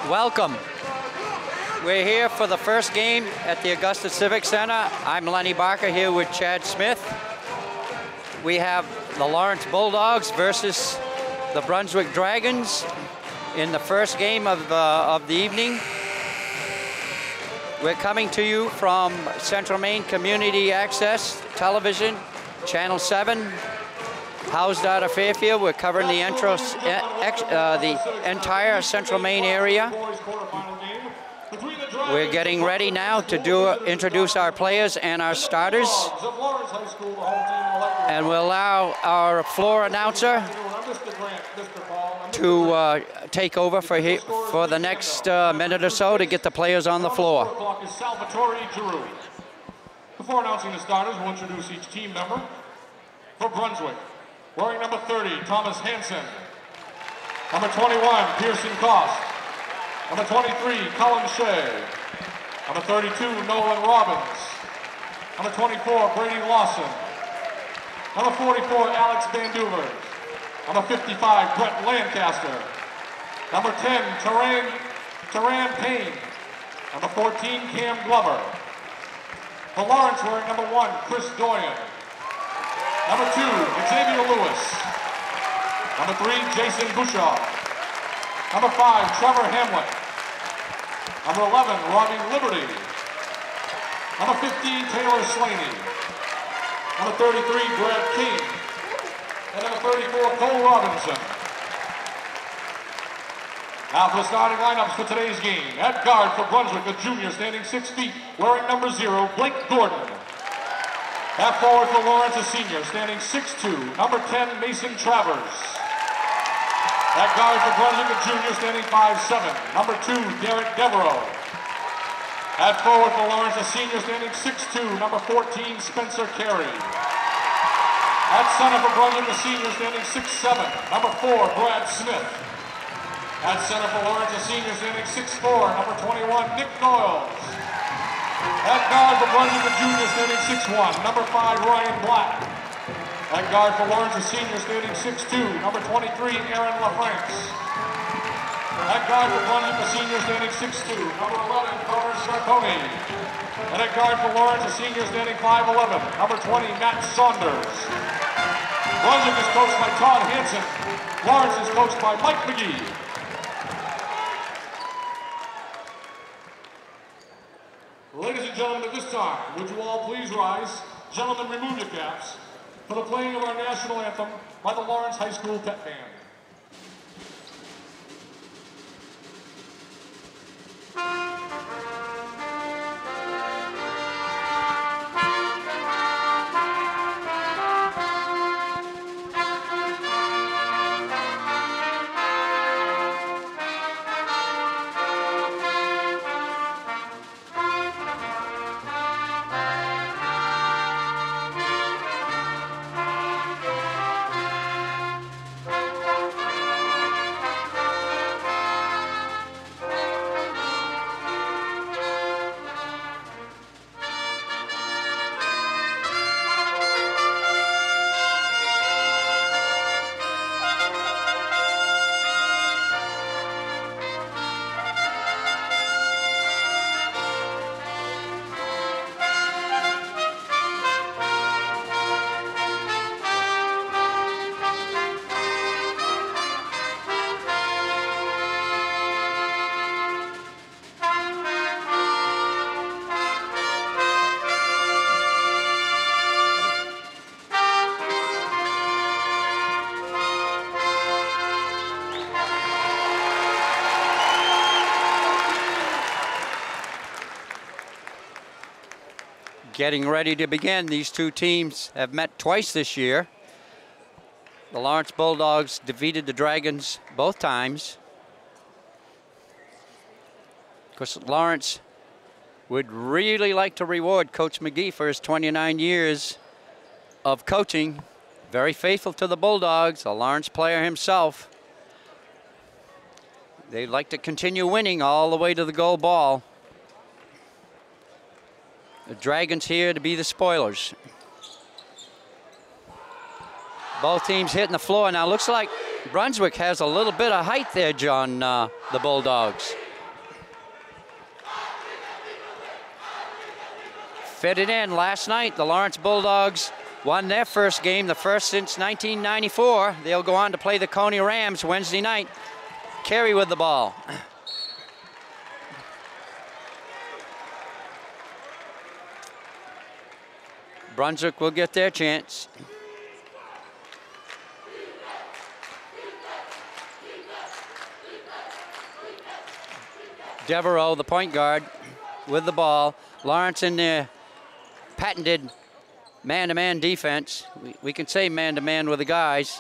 Welcome. We're here for the first game at the Augusta Civic Center. I'm Lenny Barker here with Chad Smith. We have the Lawrence Bulldogs versus the Brunswick Dragons in the first game of the evening. We're coming to you from Central Maine Community Access Television, Channel 7, housed out of Fairfield. We're covering the entire Central Maine area. We're getting ready now to introduce our players and our starters. And we'll allow our floor announcer to take over for the next minute or so to get the players on the floor. Before announcing the starters, we'll introduce each team member. For Brunswick, wearing number 30, Thomas Hansen. Number 21, Pearson Cost. Number 23, Colin Shea. Number 32, Nolan Robbins. Number 24, Brady Lawson. Number 44, Alex Van Duvers. Number 55, Brett Lancaster. Number 10, Taran Payne. Number 14, Cam Glover. For Lawrence, wearing number 1, Chris Doyen. Number 2, Xavier Lewis. Number 3, Jason Bushaw. Number 5, Trevor Hamlet. Number 11, Robbie Liberty. Number 15, Taylor Slaney. Number 33, Brad King. And number 34, Cole Robinson. Now for the starting lineups for today's game. At guard for Brunswick, a junior standing 6 feet, wearing number 0, Blake Gordon. At forward for Lawrence, a senior, standing 6'2", number 10, Mason Travers. At guard for Brunswick, a junior, standing 5'7", number 2, Derek Devereaux. At forward for Lawrence, a senior, standing 6'2", number 14, Spencer Carey. At center for Brunswick, a senior, standing 6'7", number 4, Brad Smith. At center for Lawrence, a senior, standing 6'4", number 21, Nick Doyles. At guard for Brunswick, a junior, standing 6'1", number 5, Ryan Black. At guard for Lawrence, a senior, standing 6'2", number 23, Aaron LaFrance. At guard for Brunswick, a senior, standing 6'2", number 11, Connor Scarponi. And at guard for Lawrence, a senior, standing 5'11", number 20, Matt Saunders. Brunswick is coached by Todd Hansen. Lawrence is coached by Mike McGee. Ladies and gentlemen, at this time, would you all please rise? Gentlemen, remove your caps for the playing of our national anthem by the Lawrence High School Pep Band. Getting ready to begin. These two teams have met twice this year. The Lawrence Bulldogs defeated the Dragons both times. Of course, Lawrence would really like to reward Coach McGee for his 29 years of coaching. Very faithful to the Bulldogs, a Lawrence player himself. They'd like to continue winning all the way to the gold ball. The Dragons here to be the spoilers. Both teams hitting the floor. Now looks like Brunswick has a little bit of height there, John, the Bulldogs. Fitted in last night. The Lawrence Bulldogs won their first game, the first since 1994. They'll go on to play the Coney Rams Wednesday night. Carey with the ball. Brunswick will get their chance. Devereaux, the point guard, with the ball. Lawrence in their patented man-to-man defense. We can say man-to-man with the guys.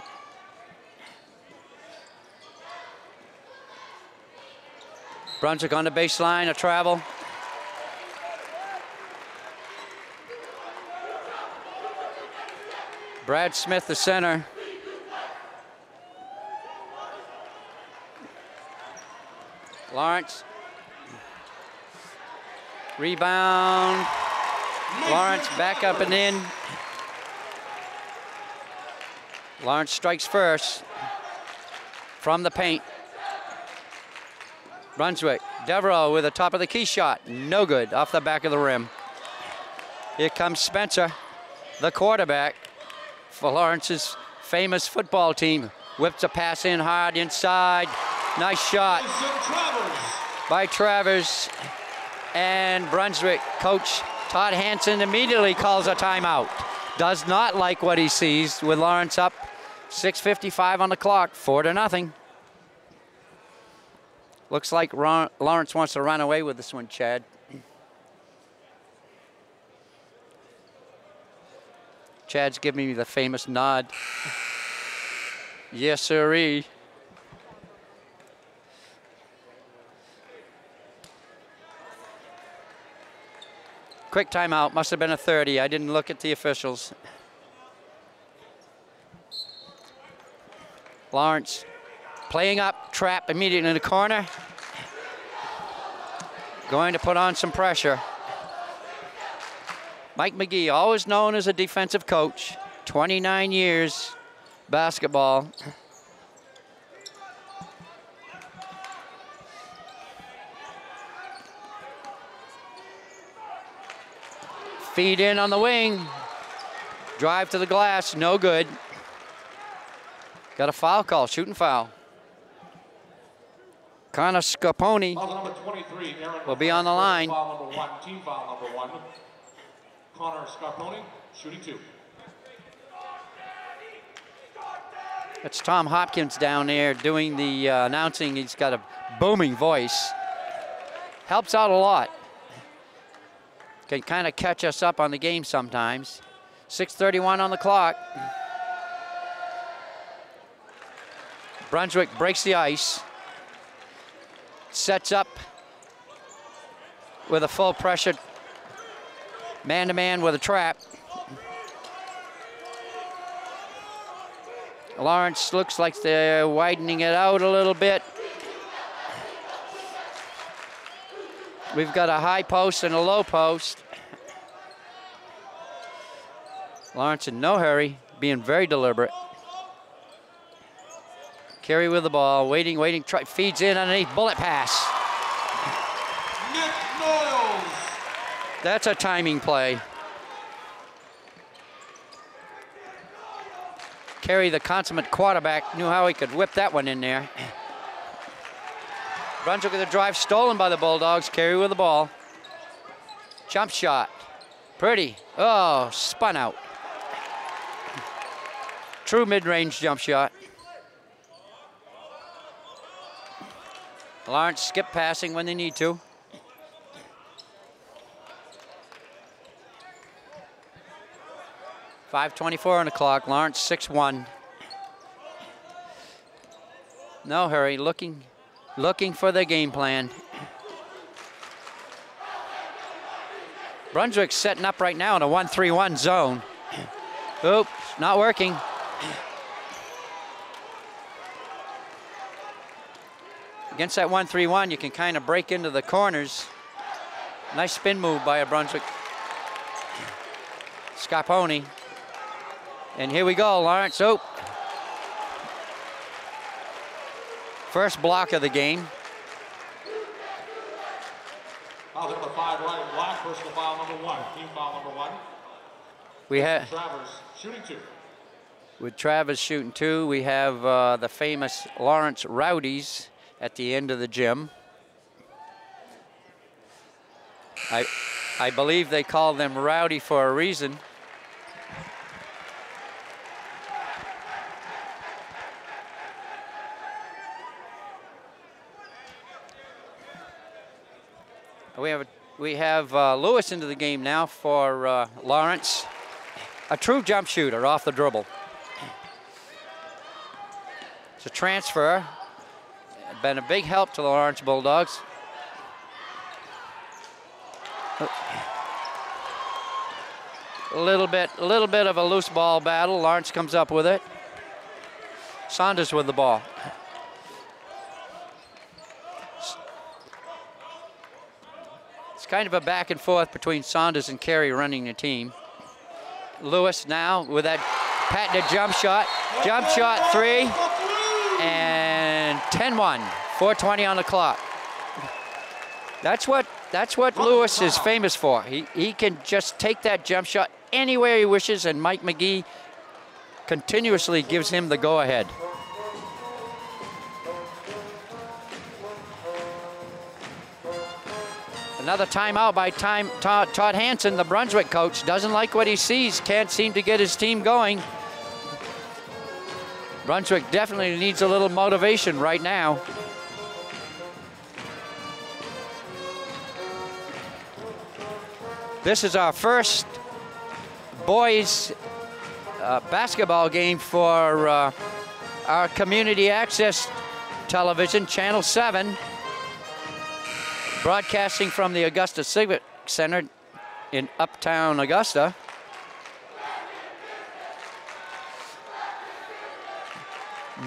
Brunswick on the baseline, a travel. Brad Smith, the center. Lawrence. Rebound. Lawrence back up and in. Lawrence strikes first from the paint. Brunswick. Devereaux with a top of the key shot. No good, off the back of the rim. Here comes Spencer, the quarterback for Lawrence's famous football team. Whips a pass in hard inside. Nice shot by Travers. And Brunswick coach Todd Hansen immediately calls a timeout. Does not like what he sees with Lawrence up. 6:55 on the clock, 4-0. Looks like Lawrence wants to run away with this one, Chad. Chad's giving me the famous nod. Yes, sirree. Quick timeout, must have been a 30. I didn't look at the officials. Lawrence playing up, trap immediately in the corner. Going to put on some pressure. Mike McGee, always known as a defensive coach, 29 years basketball. Feed in on the wing. Drive to the glass, no good. Got a foul call, shooting foul. Connor Scarponi will be on the line. Team foul number 1. Connor Scarponi, shooting 2. It's Tom Hopkins down there doing the announcing. He's got a booming voice. Helps out a lot. Can kind of catch us up on the game sometimes. 6:31 on the clock. Brunswick breaks the ice. Sets up with a full pressure man-to-man with a trap. Lawrence looks like they're widening it out a little bit. We've got a high post and a low post. Lawrence in no hurry, being very deliberate. Carey with the ball, waiting, feeds in underneath, bullet pass. Nick Niles. That's a timing play. Carey, the consummate quarterback, knew how he could whip that one in there. Brunswick with a drive stolen by the Bulldogs. Carey with the ball. Jump shot. Pretty. Oh, spun out. True mid-range jump shot. Lawrence skip passing when they need to. .5:24 on the clock. Lawrence 6-1. No hurry. Looking for the game plan. Brunswick's setting up right now in a 1-3-1 zone. Oops, not working. Against that 1-3-1, you can kind of break into the corners. Nice spin move by a Brunswick. Scarponi. And here we go, Lawrence. Oh. First block of the game. Foul hit the 5 red and black, personal foul number 1. Team foul number 1. We have Travers shooting 2. With Travers shooting 2, we have the famous Lawrence Rowdies at the end of the gym. I believe they call them rowdy for a reason. We have Lewis into the game now for Lawrence. A true jump shooter off the dribble. It's a transfer. Been a big help to the Lawrence Bulldogs. A little bit of a loose ball battle. Lawrence comes up with it. Saunders with the ball. It's kind of a back and forth between Saunders and Carey running the team. Lewis now with that patented jump shot. Jump shot 3 and 10-1. 4:20 on the clock. That's what Lewis is famous for. He can just take that jump shot anywhere he wishes, and Mike McGee continuously gives him the go-ahead. Another timeout by Todd Hansen, the Brunswick coach. Doesn't like what he sees, can't seem to get his team going. Brunswick definitely needs a little motivation right now. This is our first boys basketball game for our community access television, Channel 7, broadcasting from the Augusta Civic Center in Uptown Augusta.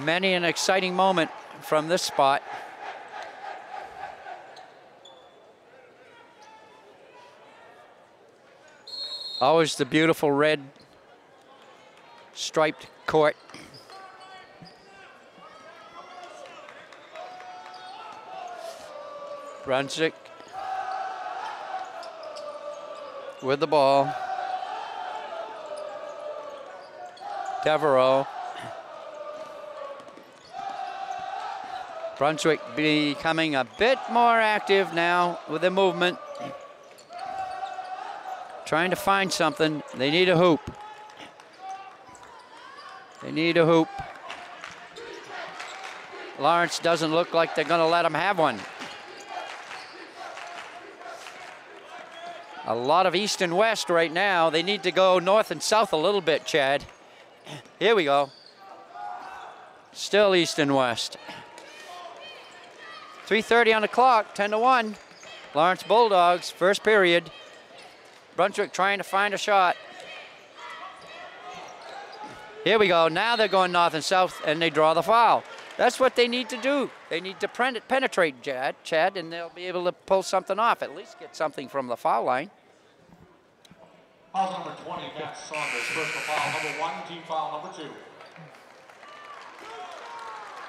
Many an exciting moment from this spot. Always the beautiful red striped court. Brunswick with the ball. Devereaux. Brunswick becoming a bit more active now with the movement. Trying to find something. They need a hoop. They need a hoop. Lawrence doesn't look like they're going to let them have one. A lot of east and west right now. They need to go north and south a little bit, Chad. Here we go. Still east and west. 3:30 on the clock, 10-1. Lawrence Bulldogs, first period. Brunswick trying to find a shot. Here we go. Now they're going north and south, and they draw the foul. That's what they need to do. They need to penetrate Chad, and they'll be able to pull something off, at least get something from the foul line. Foul number 20, Matt Saunders. Personal foul number 1, team foul number 2.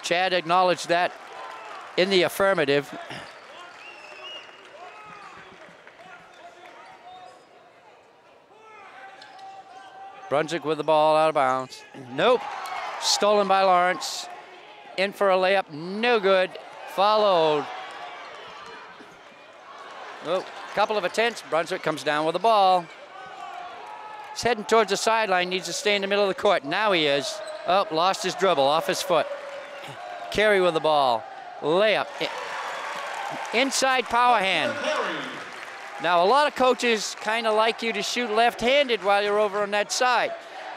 Chad acknowledged that in the affirmative. Brunswick with the ball out of bounds. Nope. Stolen by Lawrence. In for a layup. No good. Followed. Oh, couple of attempts. Brunswick comes down with the ball. He's heading towards the sideline. Needs to stay in the middle of the court. Now he is. Oh, lost his dribble off his foot. Carey with the ball. Layup. Inside power hand. Now, a lot of coaches kind of like you to shoot left-handed while you're over on that side.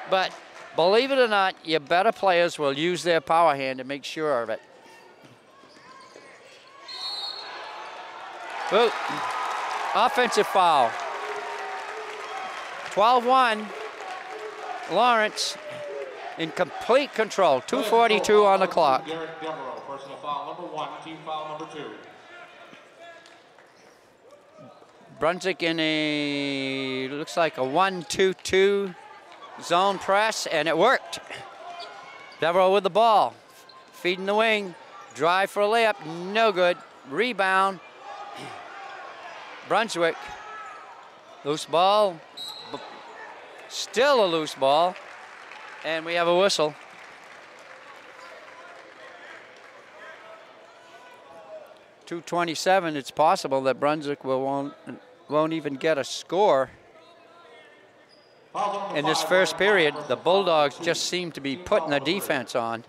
But believe it or not, your better players will use their power hand to make sure of it. Ooh. Offensive foul. 12-1. Lawrence in complete control. 2:42 on the clock. Derek Devereaux, personal foul number 1, team foul number 2. Brunswick in a, looks like a 1-2-2 zone press, and it worked. Devereaux with the ball, feeding the wing, drive for a layup, no good. Rebound. Brunswick. Loose ball. Still a loose ball. And we have a whistle. .227, it's possible that Brunswick won't even get a score. In this first period, the Bulldogs just seem to be putting the defense on.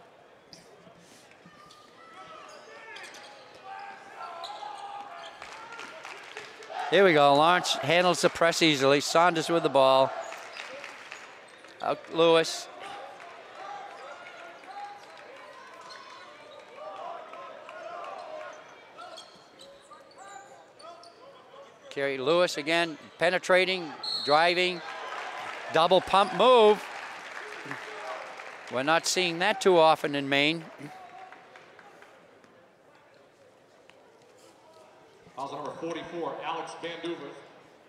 Here we go. Lawrence handles the press easily. Saunders with the ball. Out Lewis. Kerry Lewis again, penetrating, driving, double pump move. We're not seeing that too often in Maine. Foul number 44, Alex Van Duver.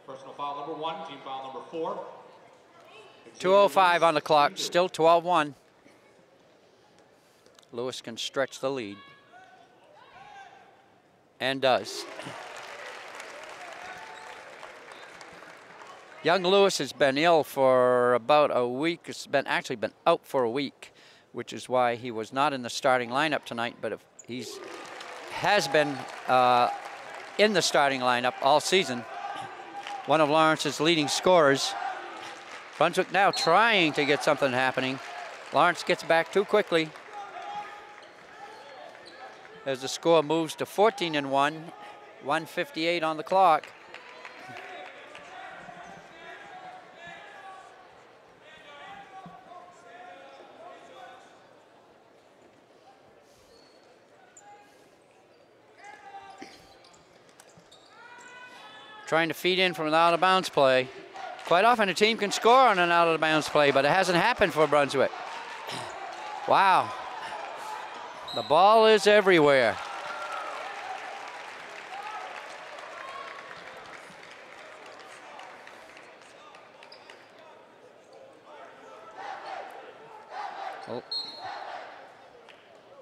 Personal foul number 1, team foul number 4. 2:05 on the clock, still 12-1. Lewis can stretch the lead. And does. Young Lewis has been ill for about a week. It's actually been out for a week, which is why he was not in the starting lineup tonight. But if has been in the starting lineup all season. One of Lawrence's leading scorers. Brunswick now trying to get something happening. Lawrence gets back too quickly. As the score moves to 14-1, 1:58 on the clock. Trying to feed in from an out-of-bounds play. Quite often a team can score on an out-of-bounds play, but it hasn't happened for Brunswick. Wow. The ball is everywhere.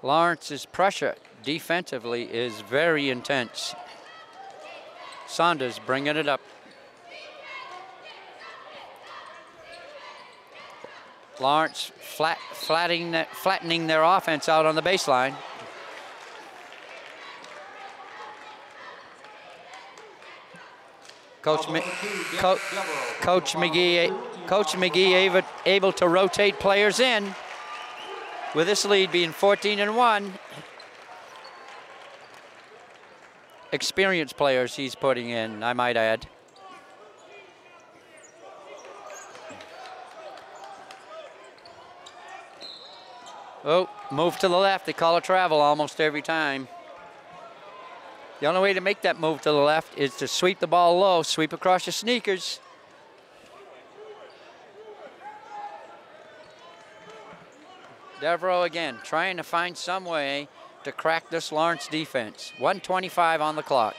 Lawrence's pressure defensively is very intense. Saunders bringing it up. Lawrence flattening their offense out on the baseline. Coach McGee able to rotate players in, with this lead being 14-1. Experienced players he's putting in, I might add. Oh, move to the left. They call it travel almost every time. The only way to make that move to the left is to sweep the ball low, sweep across your sneakers. Devereaux again, trying to find some way to crack this Lawrence defense. 1:25 on the clock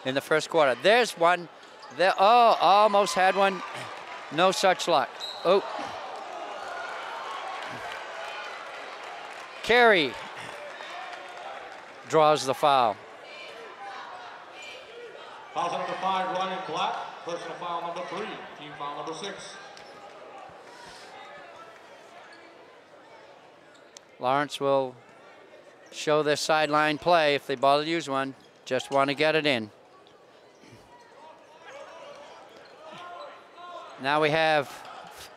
in the first quarter. There's one. There, oh, almost had one. No such luck. Oh. Carey draws the foul. Foul number 5, Ryan Black. Personal foul number 3, team foul number 6. Lawrence will show their sideline play if they bother to use one. Just want to get it in. Now we have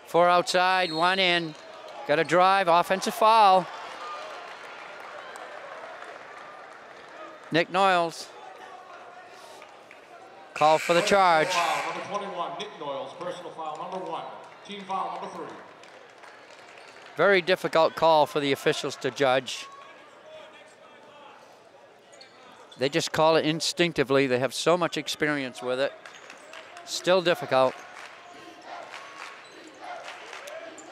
4 outside, 1 in. Got a drive, offensive foul. Nick Noyles. Call for the charge. Foul, number 21, Nick Noyles, personal foul number 1, team foul number 3. Very difficult call for the officials to judge. They just call it instinctively. They have so much experience with it. Still difficult.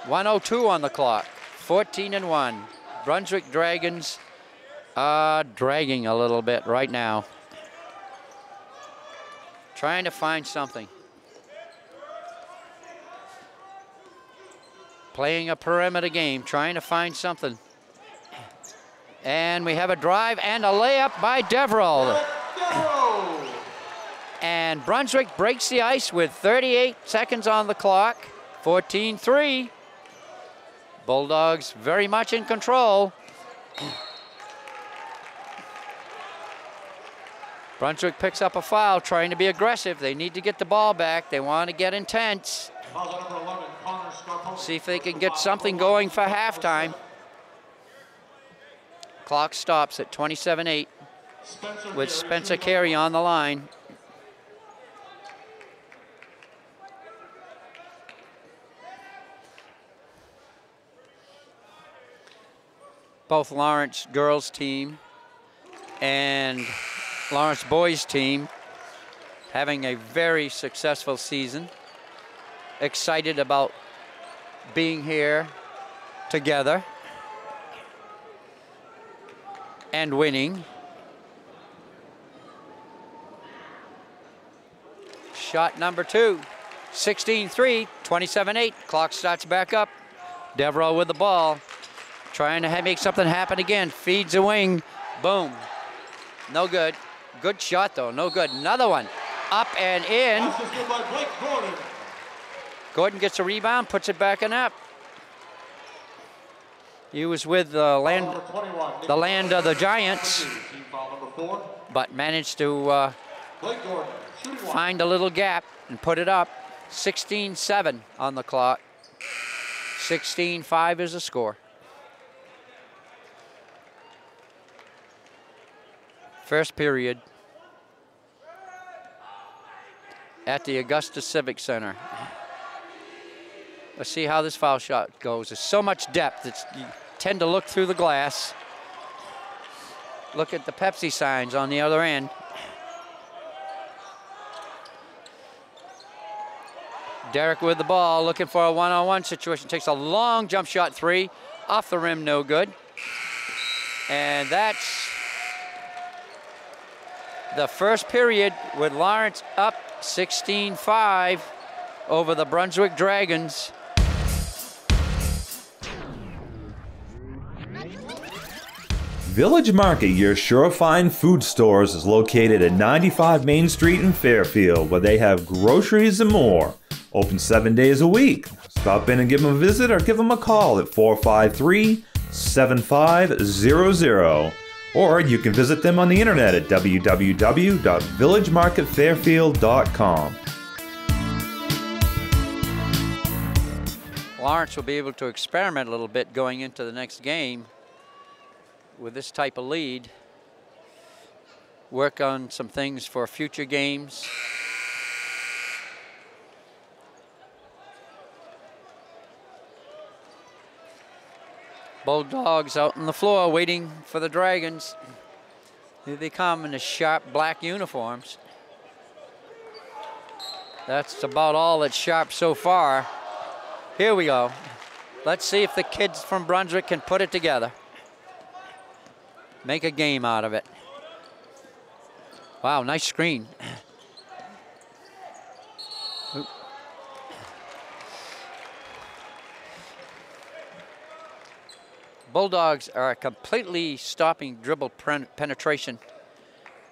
1:02 on the clock. 14-1. Brunswick Dragons are dragging a little bit right now. Trying to find something. Playing a perimeter game, trying to find something. And we have a drive and a layup by Devereaux. And And Brunswick breaks the ice with 38 seconds on the clock, 14-3. Bulldogs very much in control. Brunswick picks up a foul, trying to be aggressive. They need to get the ball back. They want to get intense. See if they can get something going for halftime. Clock stops at 27-8 with Spencer Carey on the line. Both Lawrence girls team and Lawrence boys team having a very successful season. Excited about being here together and winning. Shot number 2, 16-3, 27-8. Clock starts back up. Devereaux with the ball, trying to make something happen again. Feeds a wing, boom. No good. Good shot though, no good. Another one, up and in. Gordon gets a rebound, puts it back in net. He was with the land of the Giants, but managed to find a little gap and put it up. 16-7 on the clock. 16-5 is the score. First period at the Augusta Civic Center. Let's see how this foul shot goes. There's so much depth that you tend to look through the glass. Look at the Pepsi signs on the other end. Derek with the ball, looking for a one-on-one situation. Takes a long jump shot 3, off the rim, no good. And that's the first period with Lawrence up 16-5 over the Brunswick Dragons. Village Market, your surefine food stores, is located at 95 Main Street in Fairfield, where they have groceries and more. Open 7 days a week. Stop in and give them a visit or give them a call at 453-7500. Or you can visit them on the internet at www.villagemarketfairfield.com. Lawrence will be able to experiment a little bit going into the next game with this type of lead. Work on some things for future games. Bulldogs out on the floor waiting for the Dragons. Here they come in the sharp black uniforms. That's about all that's sharp so far. Here we go. Let's see if the kids from Brunswick can put it together. Make a game out of it. Wow, nice screen. Oop. Bulldogs are completely stopping dribble penetration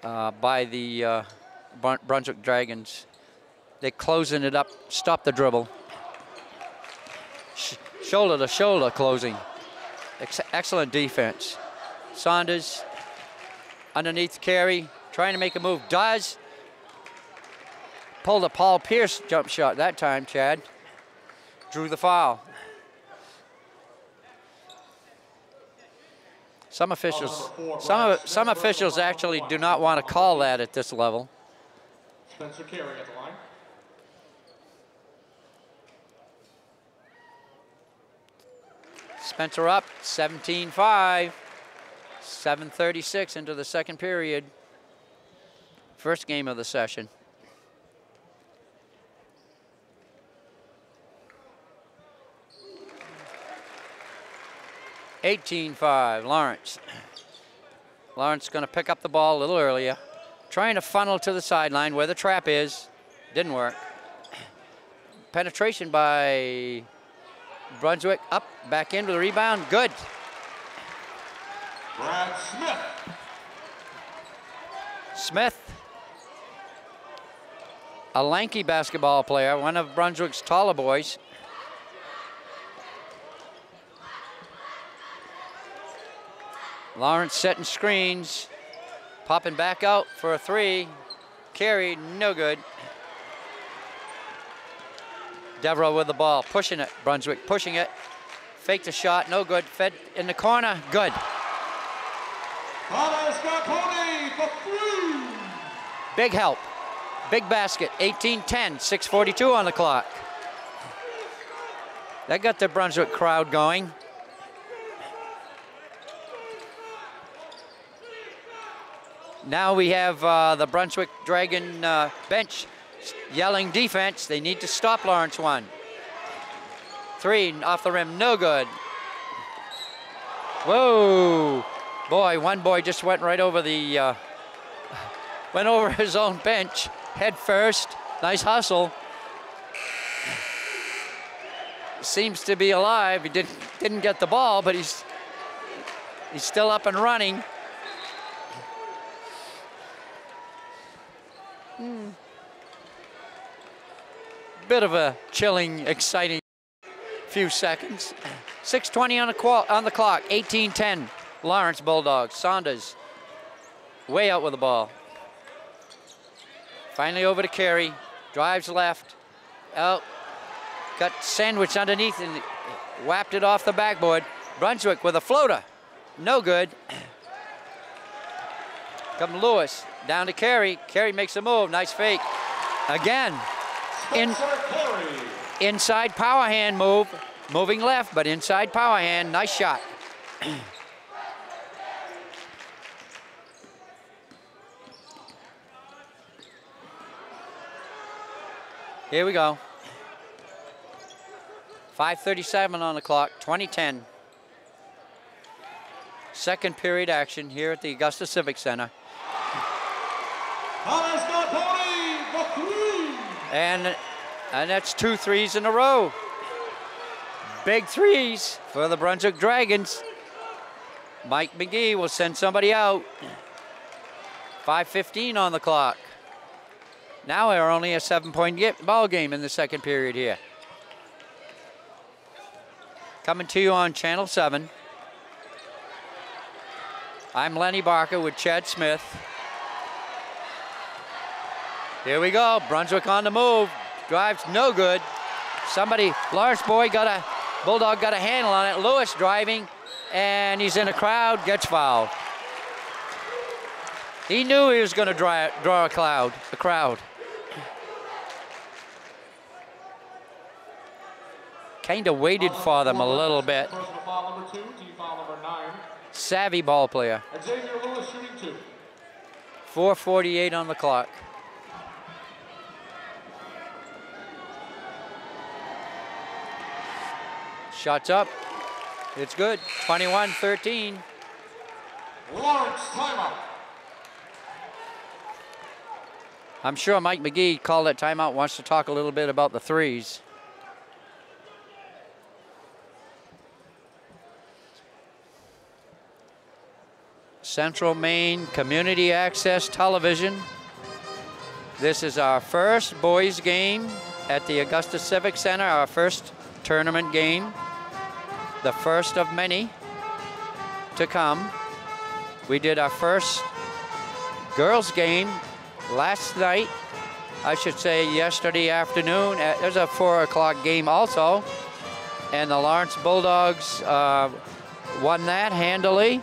by the Brunswick Dragons. They're closing it up, stop the dribble. Shoulder to shoulder closing. Excellent defense. Saunders underneath Carey, trying to make a move, does. Pulled a Paul Pierce jump shot that time, Chad. Drew the foul. Some officials actually do not want to call that at this level. Spencer Carey at the line. Spencer up 17-5. 7:36 into the second period. First game of the session. (18-5) Lawrence. Lawrence going to pick up the ball a little earlier. Trying to funnel to the sideline where the trap is. Didn't work. Penetration by Brunswick. Up, back into the rebound. Good. Brad Smith. Smith a lanky basketball player, one of Brunswick's taller boys. Lawrence setting screens, popping back out for a three. Carey, no good. Devereaux with the ball, pushing it. Brunswick pushing it. Faked the shot, no good. Fed in the corner, good. Big help, big basket, 18-10, 6:42 on the clock. That got the Brunswick crowd going. Now we have the Brunswick Dragon bench yelling defense. They need to stop Lawrence one. Three off the rim, no good. Whoa, boy, one boy just went right over the, went over his own bench, head first, nice hustle. Seems to be alive. He didn't get the ball, but he's still up and running. Bit of a chilling, exciting few seconds. 6:20 on the clock, 18-10. Lawrence Bulldogs. Saunders way out with the ball. Finally over to Carey. Drives left. Out. Got sandwiched underneath and whapped it off the backboard. Brunswick with a floater. No good. Come Lewis. Down to Carey. Carey makes a move. Nice fake. Again. Inside power hand move. Moving left, but inside power hand. Nice shot. Here we go. 5:37 on the clock, 20-10. Second period action here at the Augusta Civic Center. And that's 2 threes in a row. Big threes for the Brunswick Dragons. Mike McGee will send somebody out. 5:15 on the clock. Now we're only a 7-point ball game in the second period here. Coming to you on Channel 7. I'm Lenny Barker with Chad Smith. Here we go, Brunswick on the move. Drives no good. Somebody, Lawrence Bulldog got a handle on it. Lewis driving, and he's in a crowd, gets fouled. He knew he was gonna draw a crowd. Kind of waited for them a little bit. Savvy ball player. 4:48 on the clock. Shots up. It's good. 21-13. Lawrence timeout. I'm sure Mike McGee called that timeout, wants to talk a little bit about the threes. Central Maine Community Access Television. This is our first boys game at the Augusta Civic Center, our first tournament game, the first of many to come. We did our first girls game last night, I should say yesterday afternoon. There's a 4 o'clock game also, and the Lawrence Bulldogs won that handily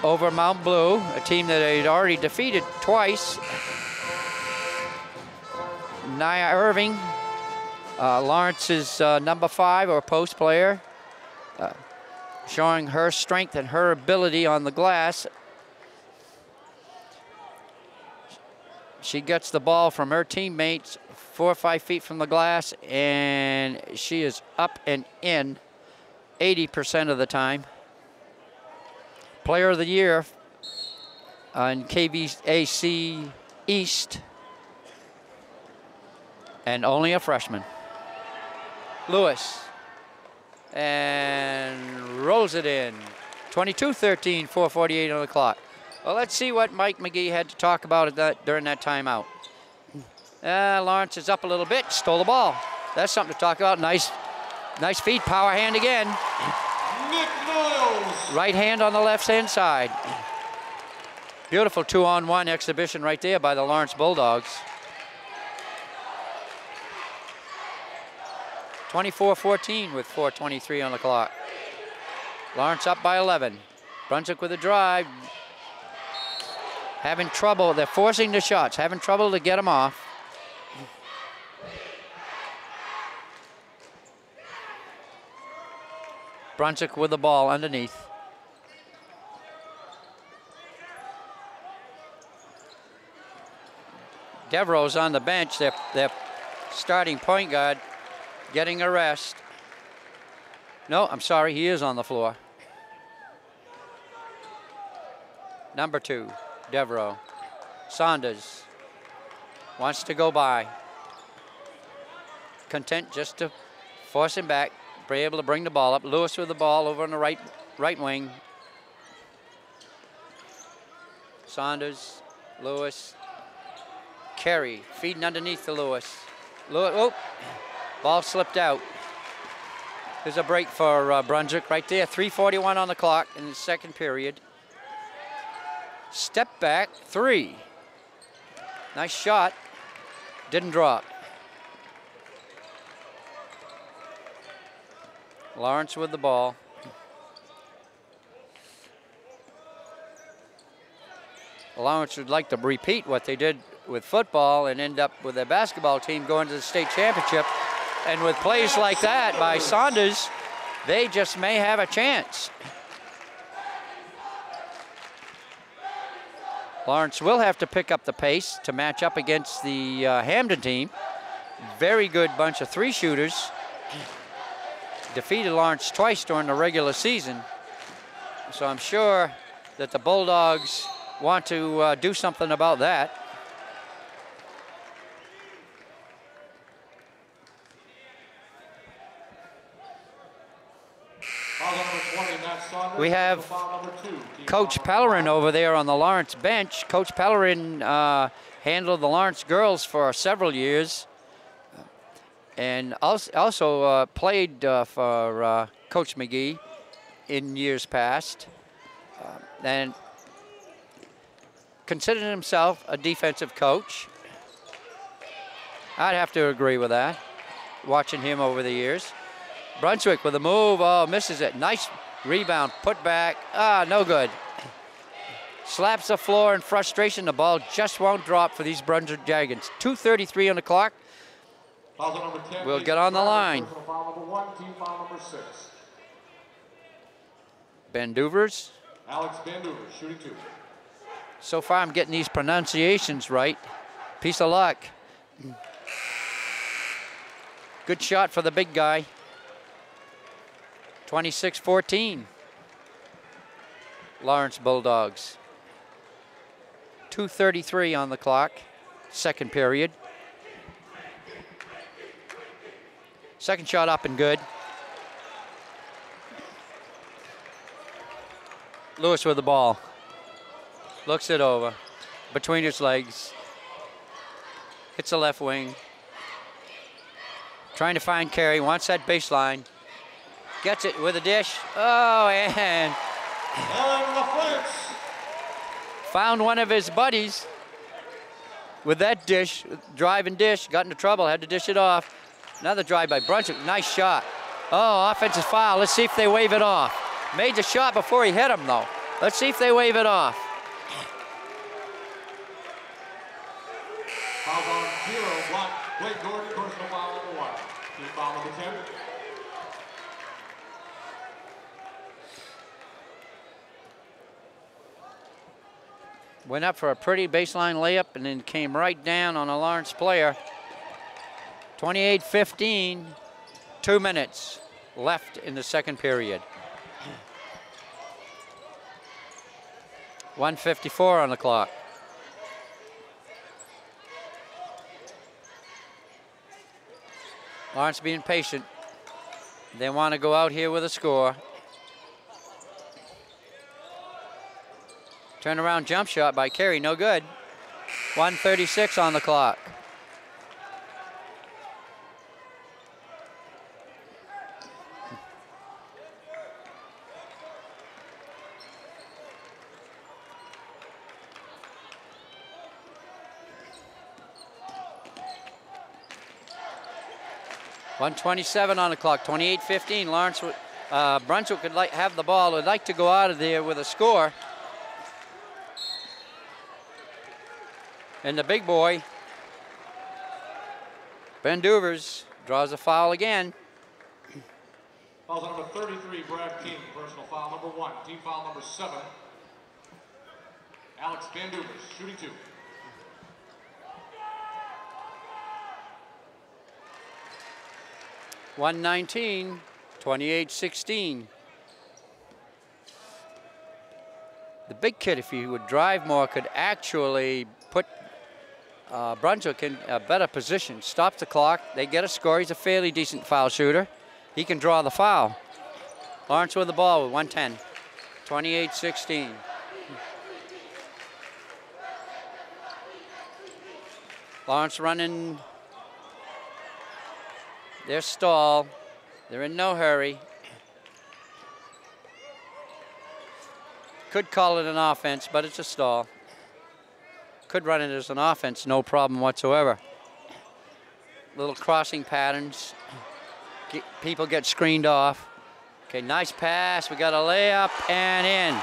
over Mount Blue, a team that they'd already defeated twice. Nia Irving, Lawrence's number 5 or post player, showing her strength and her ability on the glass. She gets the ball from her teammates 4 or 5 feet from the glass, and she is up and in 80% of the time. Player of the Year on KVAC East, and only a freshman. Lewis, and rolls it in. 22-13, 4:48 on the clock. Well, let's see what Mike McGee had to talk about during that timeout. Lawrence is up a little bit, stole the ball. That's something to talk about. Nice feed, power hand again. Nick Niles. Right hand on the left-hand side. Beautiful 2-on-1 exhibition right there by the Lawrence Bulldogs. 24-14 with 4:23 on the clock. Lawrence up by 11. Brunswick with a drive. Having trouble, they're forcing the shots, having trouble to get them off. Brunswick with the ball underneath. Devereaux's on the bench, their starting point guard, getting a rest. No, I'm sorry, he is on the floor. Number 2, Devereaux. Saunders wants to go by. Content just to force him back, be able to bring the ball up. Lewis with the ball over on the right wing. Saunders, Lewis, Carey feeding underneath to Lewis. Oh, ball slipped out. There's a break for Brunswick right there. 3:41 on the clock in the second period. Step back, 3. Nice shot, didn't drop. Lawrence with the ball. Lawrence would like to repeat what they did with football and end up with their basketball team going to the state championship. And with plays like that by Saunders, they just may have a chance. Lawrence will have to pick up the pace to match up against the Hamden team. Very good bunch of 3 shooters. Defeated Lawrence twice during the regular season. So I'm sure that the Bulldogs want to do something about that. We have Coach Pellerin over there on the Lawrence bench. Coach Pellerin handled the Lawrence girls for several years and also played for Coach McGee in years past and considered himself a defensive coach. I'd have to agree with that, watching him over the years. Brunswick with a move, oh, misses it. Nice rebound, put back, no good. Slaps the floor in frustration. The ball just won't drop for these Brunswick Dragons. 2:33 on the clock. We'll get on the line. Banduvers. Alex Banduvers, shooting 2. So far I'm getting these pronunciations right. Piece of luck. Good shot for the big guy. 26-14. Lawrence Bulldogs. 2:33 on the clock, second period. Second shot up and good. Lewis with the ball. Looks it over. Between his legs. Hits the left wing. Trying to find Carey. Wants that baseline. Gets it with a dish. Oh, and found one of his buddies with that dish, drive and dish. Got into trouble, had to dish it off. Another drive by Brunswick. Nice shot. Oh, offensive foul. Let's see if they wave it off. Made the shot before he hit him, though. Let's see if they wave it off. Foul on 0, block. Blake Gordon, personal foul number 1. Team foul number 10. Went up for a pretty baseline layup and then came right down on a Lawrence player. 28-15, 2 minutes left in the second period. 1:54 on the clock. Lawrence being patient. They want to go out here with a score. Turnaround jump shot by Carey, no good. 1:36 on the clock. 1:27 on the clock, 28-15. Lawrence, Brunswick would have the ball, would like to go out of there with a score. And the big boy, Ben Duvers, draws a foul again. Foul number 33, Brad King. Personal foul number 1. Team foul number 7. Alex Van Duvers, shooting 2. (1:19), 28-16. The big kid, if he would drive more, could actually put Brunswick in a better position. Stops the clock. They get a score. He's a fairly decent foul shooter. He can draw the foul. Lawrence with the ball with 1:10. 28-16. Lawrence running their stall. They're in no hurry. Could call it an offense, but it's a stall. Could run it as an offense, no problem whatsoever. Little crossing patterns. People get screened off. Okay, nice pass. We got a layup and in.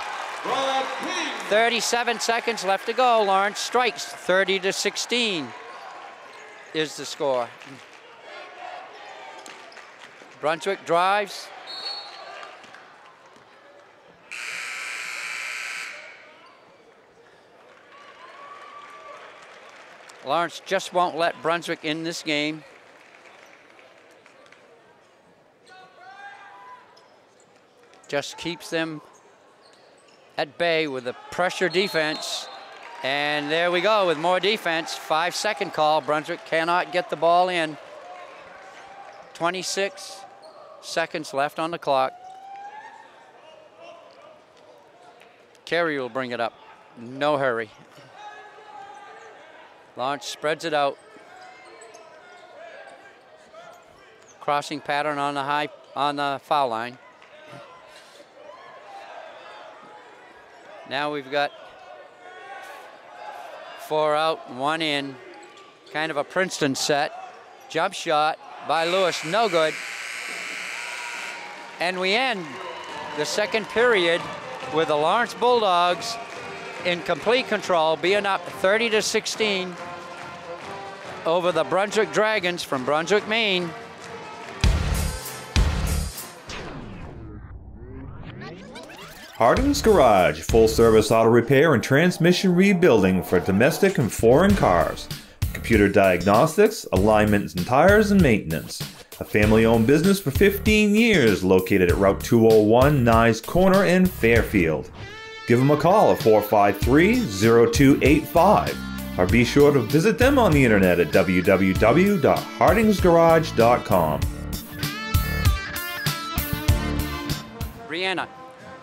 37 seconds left to go. Lawrence strikes. 30-16 is the score. Brunswick drives. Lawrence just won't let Brunswick in this game. Just keeps them at bay with a pressure defense. And there we go with more defense. 5-second call. Brunswick cannot get the ball in. 26 seconds left on the clock. Carey will bring it up. No hurry. Lawrence spreads it out. Crossing pattern on the foul line. Now we've got 4 out, 1 in. Kind of a Princeton set. Jump shot by Lewis, no good. And we end the second period with the Lawrence Bulldogs in complete control, being up 30-16 over the Brunswick Dragons from Brunswick, Maine. Harding's Garage, full-service auto repair and transmission rebuilding for domestic and foreign cars. Computer diagnostics, alignments and tires and maintenance. A family-owned business for 15 years located at Route 201, Nye Corner in Fairfield. Give them a call at 453-0285 or be sure to visit them on the internet at www.hardingsgarage.com. Brianna,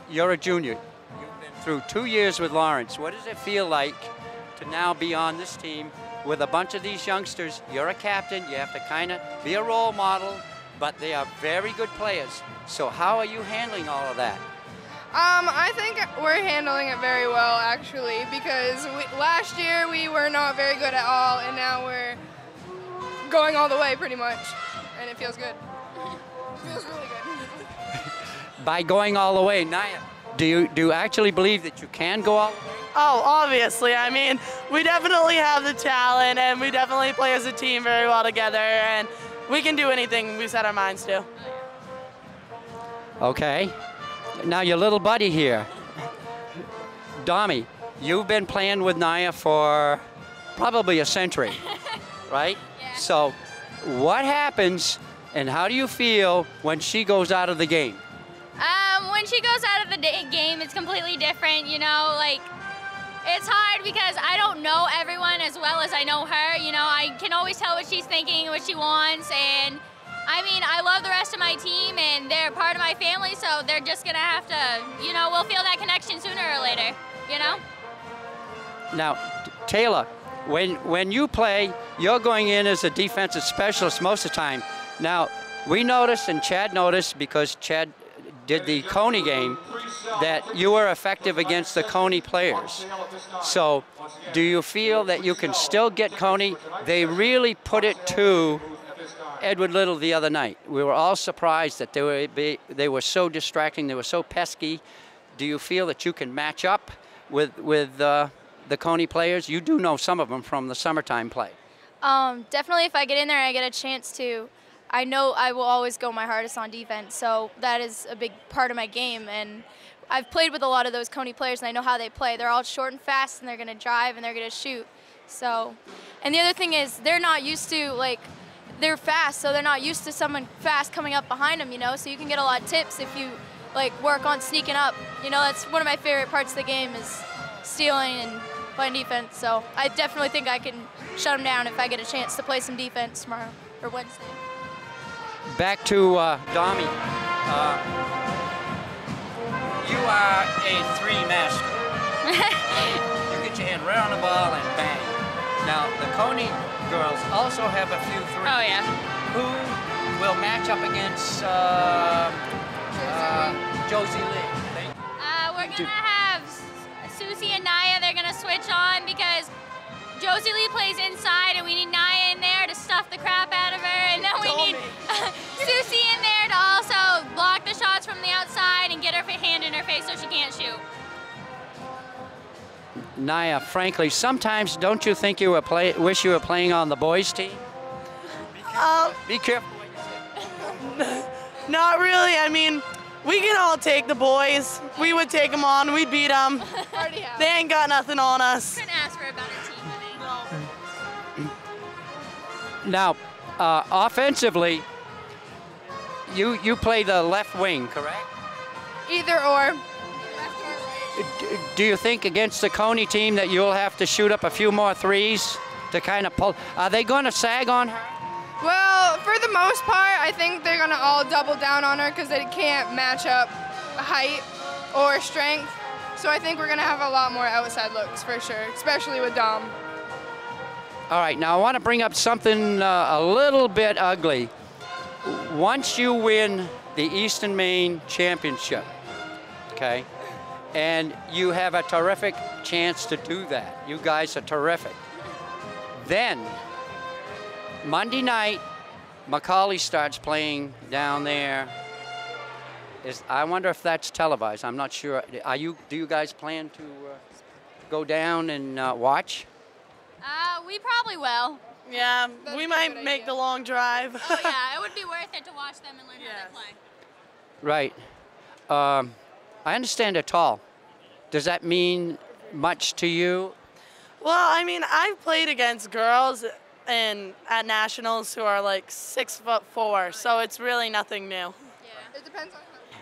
you're a junior. You've been through 2 years with Lawrence. What does it feel like to now be on this team with a bunch of these youngsters? You're a captain. You have to kind of be a role model, but they are very good players. So how are you handling all of that? I think we're handling it very well, actually, because last year we were not very good at all, and now we're going all the way pretty much, and it feels good. It feels really good. By going all the way, Naya, do you actually believe that you can go all the way? Oh, obviously. I mean, we definitely have the talent, and we definitely play as a team very well together, and we can do anything we set our minds to. Okay. Now your little buddy here, Dami, you've been playing with Naya for probably a century, right? Yeah. So what happens and how do you feel when she goes out of the game? When she goes out of the game, it's completely different, you know, like, it's hard because I don't know everyone as well as I know her, you know, I can always tell what she's thinking, what she wants, and I mean, I love the rest of my team, and they're part of my family, so they're just gonna have to, you know, we'll feel that connection sooner or later, you know? Now, Taylor, when you play, you're going in as a defensive specialist most of the time. Now, we noticed, and Chad noticed, because Chad did the Coney game, that you were effective against the Coney players. So, do you feel that you can still get Coney? They really put it to Edward Little the other night. We were all surprised that they were so distracting, they were so pesky. Do you feel that you can match up with the Coney players? You do know some of them from the summertime play. Definitely if I get in there and I get a chance to, I know I will always go my hardest on defense, so that is a big part of my game. And I've played with a lot of those Coney players and I know how they play. They're all short and fast and they're going to drive and they're going to shoot. So, and the other thing is they're not used to, like, they're fast, so they're not used to someone fast coming up behind them, you know, so you can get a lot of tips if you, like, work on sneaking up. You know, that's one of my favorite parts of the game is stealing and playing defense, so I definitely think I can shut them down if I get a chance to play some defense tomorrow or Wednesday. Back to Domi. You are a three master. You get your hand right on the ball and bang. Now, the Coney girls also have a few threes. Oh, yeah. Who will match up against Josie Lee? We're going to have Susie and Naya. They're going to switch on because Josie Lee plays inside and we need Naya in there to stuff the crap out of her. And then we need Susie in there to also block the shots from the outside and get her hand in her face so she can't shoot. Naya, frankly, sometimes don't you think you wish you were playing on the boys' team? Be careful what you say. Not really. I mean, we can all take the boys. We would take them on. We'd beat them. They ain't got nothing on us. Couldn't ask for a better team, I think. Now, offensively, you play the left wing, correct? Either or. Do you think against the Coney team that you'll have to shoot up a few more threes to kind of pull? Are they going to sag on her? Well, for the most part, I think they're going to all double down on her because they can't match up height or strength. So I think we're going to have a lot more outside looks for sure, especially with Dom. All right, now I want to bring up something a little bit ugly. Once you win the Eastern Maine Championship, okay, and you have a terrific chance to do that. You guys are terrific. Then, Monday night, Macaulay starts playing down there. I wonder if that's televised. I'm not sure. Do you guys plan to go down and watch? We probably will. Yeah, we might make the long drive. Oh, yeah, it would be worth it to watch them and learn how to play. Right. I understand they're tall. Does that mean much to you? Well, I mean, I've played against girls at nationals who are like 6'4", so it's really nothing new. Yeah, it depends on how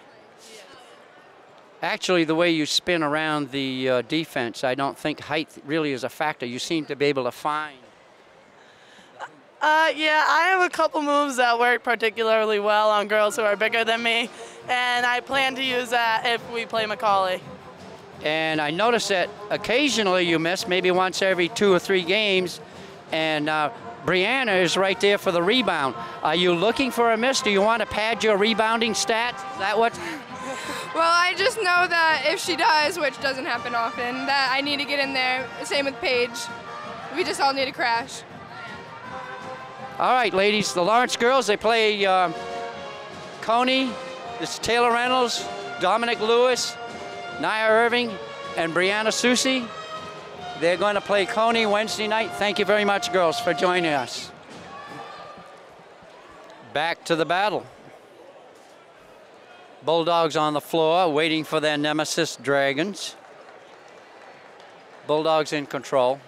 you play. Actually, the way you spin around the defense, I don't think height really is a factor. You seem to be able to find. Yeah, I have a couple moves that work particularly well on girls who are bigger than me, and I plan to use that if we play Macaulay. And I noticed that occasionally you miss, maybe once every 2 or 3 games, and Brianna is right there for the rebound. Are you looking for a miss? Do you want to pad your rebounding stats? Is that what? Well, I just know that if she does, which doesn't happen often, that I need to get in there. Same with Paige. We just all need to crash. All right, ladies, the Lawrence girls, they play Coney, this is Taylor Reynolds, Dominic Lewis, Nia Irving, and Brianna Susi. They're going to play Coney Wednesday night. Thank you very much, girls, for joining us. Back to the battle. Bulldogs on the floor, waiting for their nemesis, Dragons. Bulldogs in control.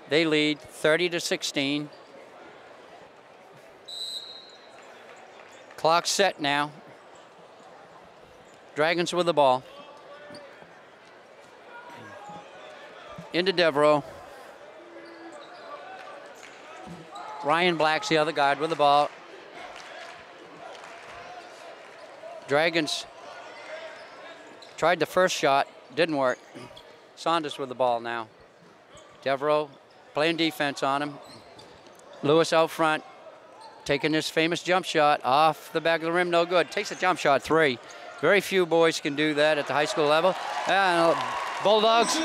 They lead 30-16. Clock set now. Dragons with the ball. Into Devereaux. Ryan Black's the other guard with the ball. Dragons tried the first shot, didn't work. Saunders with the ball now. Devereaux playing defense on him. Lewis out front, taking his famous jump shot off the back of the rim, no good. Takes a jump shot, 3. Very few boys can do that at the high school level. And Bulldogs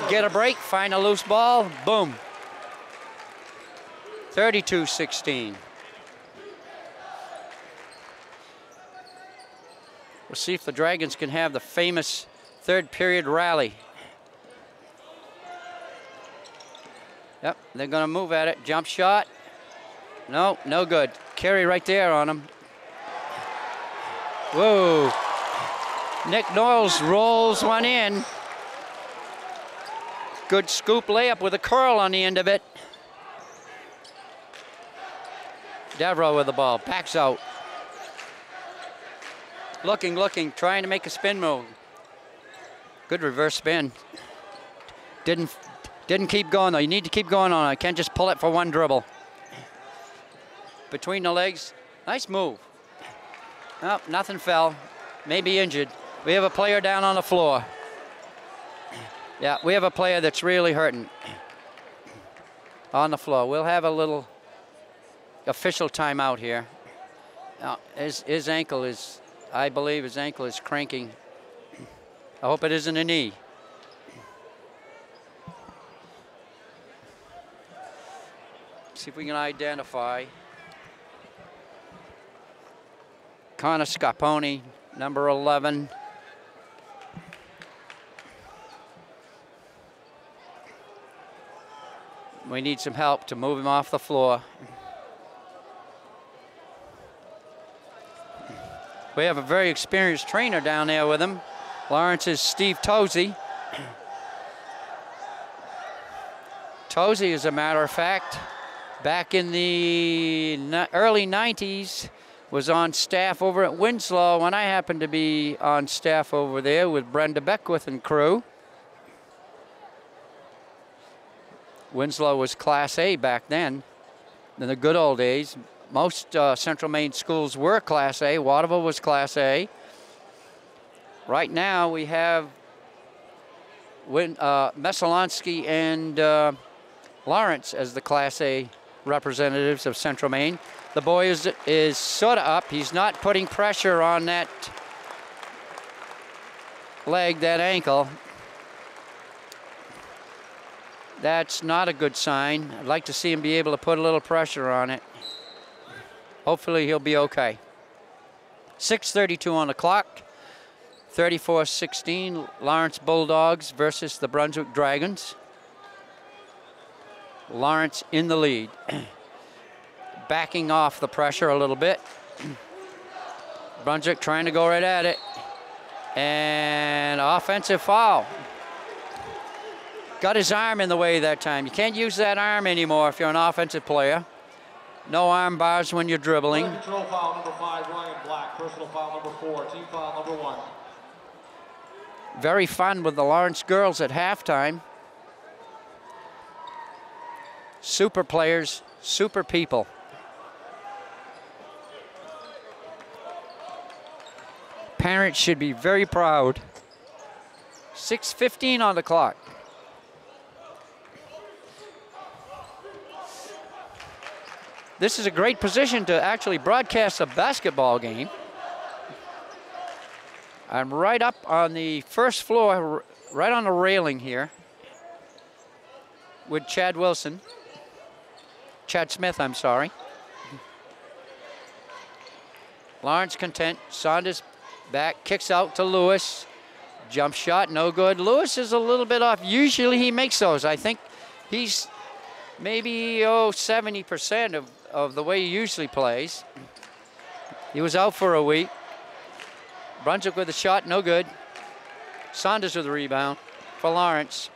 get a break, find a loose ball, boom. 32-16. We'll see if the Dragons can have the famous third period rally. Yep, they're gonna move at it. Jump shot. No, no good. Carry right there on him. Whoa. Nick Noyles rolls one in. Good scoop layup with a curl on the end of it. Devereaux with the ball, backs out. Looking, trying to make a spin move. Good reverse spin. Didn't keep going though. You need to keep going on it. Can't just pull it for one dribble. Between the legs, nice move. Oh, nothing fell, maybe injured. We have a player down on the floor. Yeah, we have a player that's really hurting on the floor. We'll have a little official timeout here. Now, his ankle is, I believe his ankle is cranking. I hope it isn't a knee. See if we can identify. Connor Scarponi, number 11. We need some help to move him off the floor. We have a very experienced trainer down there with him. Lawrence's Steve Tosey. Tosey, as a matter of fact, back in the early 90s, was on staff over at Winslow when I happened to be on staff over there with Brenda Beckwith and crew. Winslow was Class A back then. In the good old days, most Central Maine schools were Class A. Waterville was Class A. Right now we have Messalonsky and Lawrence as the Class A representatives of Central Maine. The boy is sort of up. He's not putting pressure on that leg, that ankle. That's not a good sign. I'd like to see him be able to put a little pressure on it. Hopefully he'll be okay. 6:32 on the clock. 34-16, Lawrence Bulldogs versus the Brunswick Dragons. Lawrence in the lead. Backing off the pressure a little bit. Brunswick trying to go right at it. And offensive foul. Got his arm in the way that time. You can't use that arm anymore if you're an offensive player. No arm bars when you're dribbling. Control foul number 5, Ryan Black. Personal foul number 4, team foul number 1. Very fun with the Lawrence girls at halftime. Super players, super people. Parents should be very proud. 6:15 on the clock. This is a great position to actually broadcast a basketball game. I'm right up on the first floor, right on the railing here with Chad Smith, I'm sorry. Lawrence content, Saunders back, kicks out to Lewis. Jump shot, no good. Lewis is a little bit off. Usually he makes those. I think he's maybe 70% of the way he usually plays. He was out for a week. Brunswick with a shot, no good. Saunders with a rebound for Lawrence.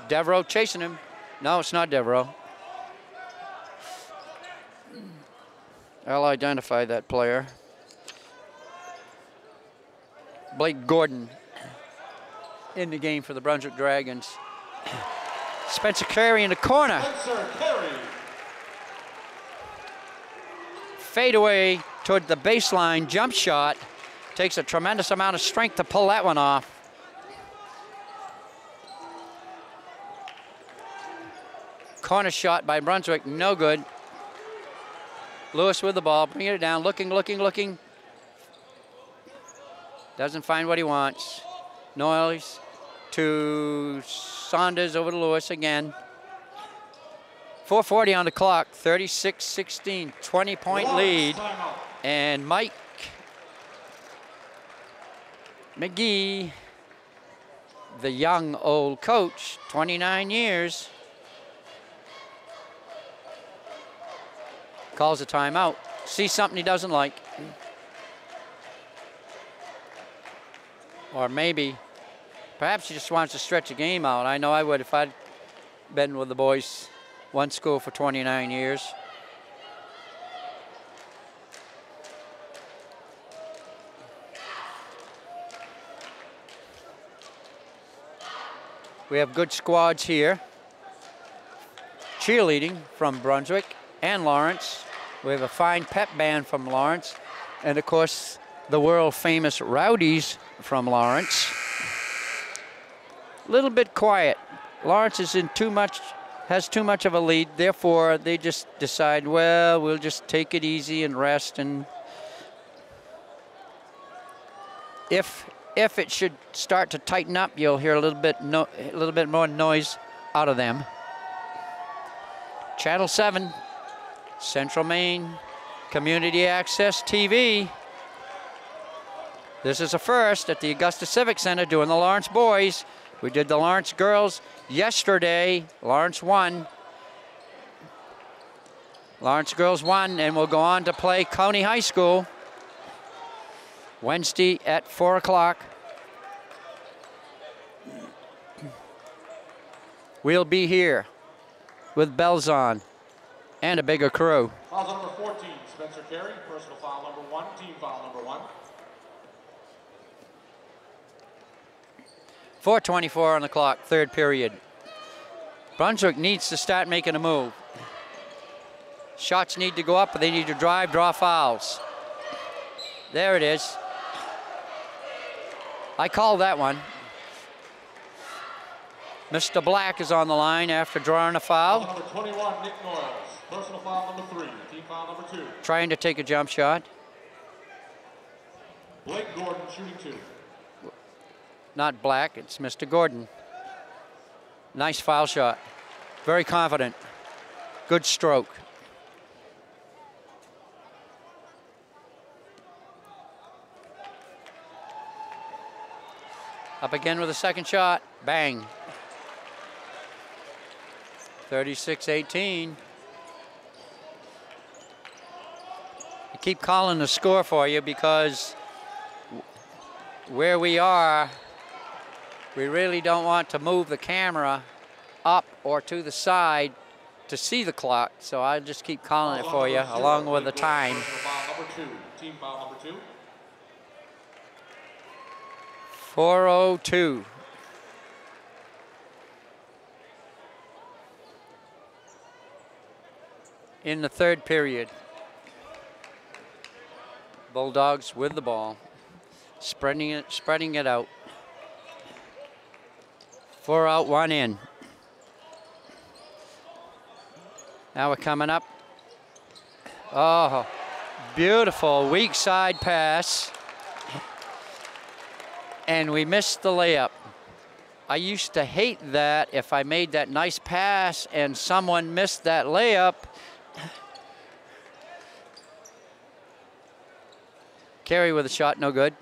Devereaux chasing him. No, it's not Devereaux. I'll identify that player. Blake Gordon in the game for the Brunswick Dragons. Spencer Carey in the corner. Fade away toward the baseline, jump shot. Takes a tremendous amount of strength to pull that one off. Corner shot by Brunswick, no good. Lewis with the ball, bringing it down, looking. Doesn't find what he wants. Noyes to Saunders, over to Lewis again. 4:40 on the clock, 36-16, 20-point lead. And Mike McGee, the young old coach, 29 years, calls a timeout. Sees something he doesn't like. Or maybe, perhaps he just wants to stretch the game out. I know I would if I'd been with the boys, one school for 29 years. We have good squads here. Cheerleading from Brunswick and Lawrence. We have a fine pep band from Lawrence. And of course, the world famous Rowdies from Lawrence. A little bit quiet. Lawrence is has too much of a lead. Therefore, they just decide, well, we'll just take it easy and rest. And if it should start to tighten up, you'll hear a little bit more noise out of them. Channel 7, Central Maine Community Access TV. This is a first at the Augusta Civic Center doing the Lawrence boys. We did the Lawrence girls yesterday. Lawrence won. Lawrence girls won, and we'll go on to play County High School Wednesday at 4 o'clock. We'll be here with bells on and a bigger crew. Foul number 14, Spencer Carey, personal foul number 1, team foul number 1. 4:24 on the clock, third period. Brunswick needs to start making a move. Shots need to go up, but they need to drive, draw fouls. There it is. I called that one. Mr. Black is on the line after drawing a foul. Number 21, Nick Noyles, personal foul number 3, team foul number 2. Trying to take a jump shot. Blake Gordon shooting 2. Not Black, it's Mr. Gordon. Nice foul shot. Very confident. Good stroke. Up again with a second shot. Bang. 36-18. I keep calling the score for you because where we are, we really don't want to move the camera up or to the side to see the clock, so I'll just keep calling it for you along with the time. Team foul number 2. 4:02. In the third period. Bulldogs with the ball, spreading it out. 4 out, 1 in. Now we're coming up. Oh, beautiful weak side pass. And we missed the layup. I used to hate that if I made that nice pass and someone missed that layup. Carey with a shot, no good.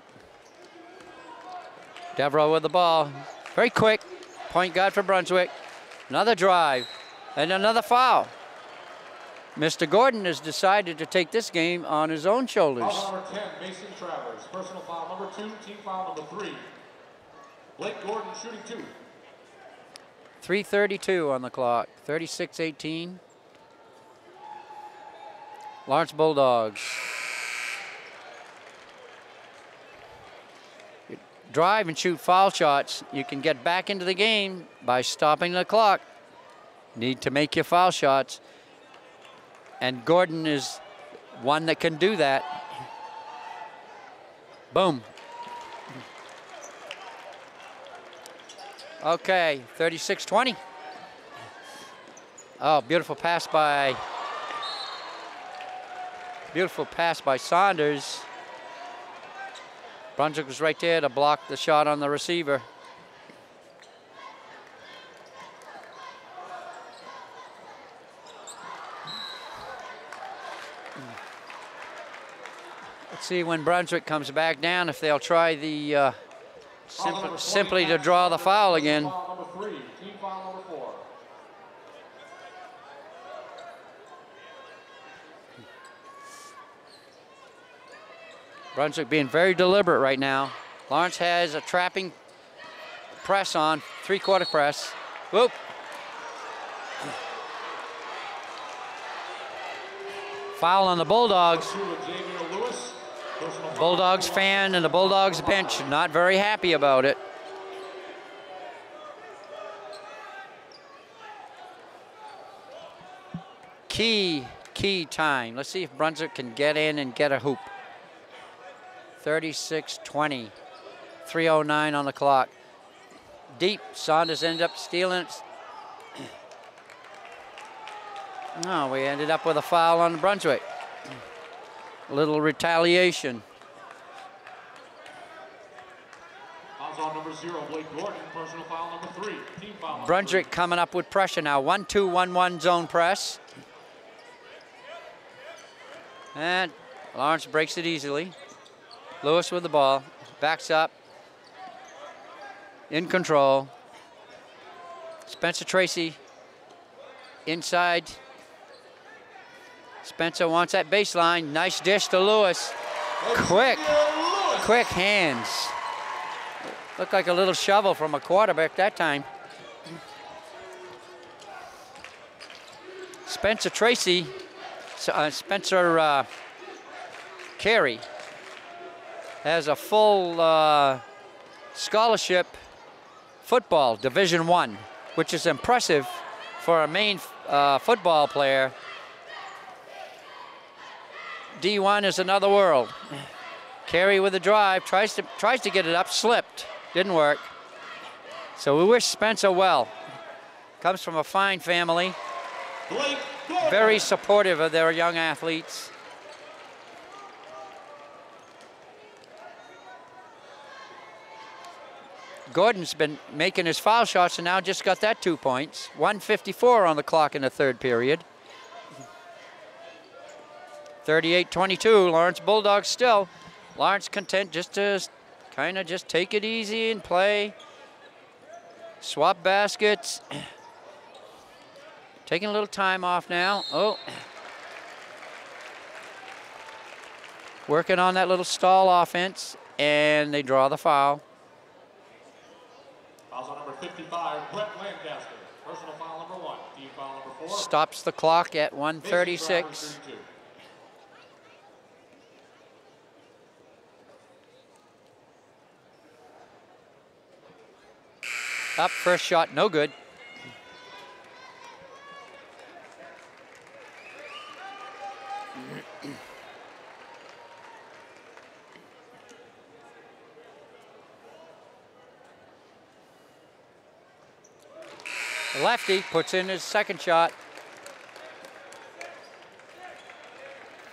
Devereaux with the ball. Very quick. Point guard for Brunswick. Another drive and another foul. Mr. Gordon has decided to take this game on his own shoulders. Foul number 10, Mason Travers. Personal foul number 2, team foul number 3. Blake Gordon shooting 2. 3:32 on the clock. 36-18. Lawrence Bulldogs. Drive and shoot foul shots. You can get back into the game by stopping the clock. Need to make your foul shots. And Gordon is one that can do that. Boom. Okay, 36-20. Oh, beautiful pass by Saunders. Brunswick was right there to block the shot on the receiver. Let's see when Brunswick comes back down if they'll try the simply to draw the foul again. Foul number 3, team foul number 4. Brunswick being very deliberate right now. Lawrence has a trapping press on, 3/4 press. Whoop. Foul on the Bulldogs. Bulldogs fan and the Bulldogs bench not very happy about it. Key time. Let's see if Brunswick can get in and get a hoop. 36-20, 3:09 on the clock. Deep, Saunders ended up stealing it. No, we ended up with a foul on Brunswick. A little retaliation. Fouls on number 0, Blake Gordon, personal foul number 3, team foul number Brunswick 3. coming up with pressure now. 1-2-1-1 zone press. And Lawrence breaks it easily. Lewis with the ball, backs up, in control. Spencer Tracy inside. Spencer wants that baseline. Nice dish to Lewis. Quick hands. Looked like a little shovel from a quarterback that time. Spencer Tracy, Spencer Carey has a full scholarship football, Division I, which is impressive for a Maine football player. D1 is another world. Carey with the drive, tries to get it up, slipped, didn't work. So we wish Spencer well. Comes from a fine family, very supportive of their young athletes. Gordon's been making his foul shots and now just got that 2 points. 1:54 on the clock in the third period. 38-22, Lawrence Bulldogs still. Lawrence content just to kind of just take it easy and play. Swap baskets. Taking a little time off now. Oh. Working on that little stall offense, and they draw the foul. Fouls on number 55, Brett Lancaster. Personal foul number 1, team foul number 4. Stops the clock at 1:36. Up, first shot, no good. The lefty puts in his second shot.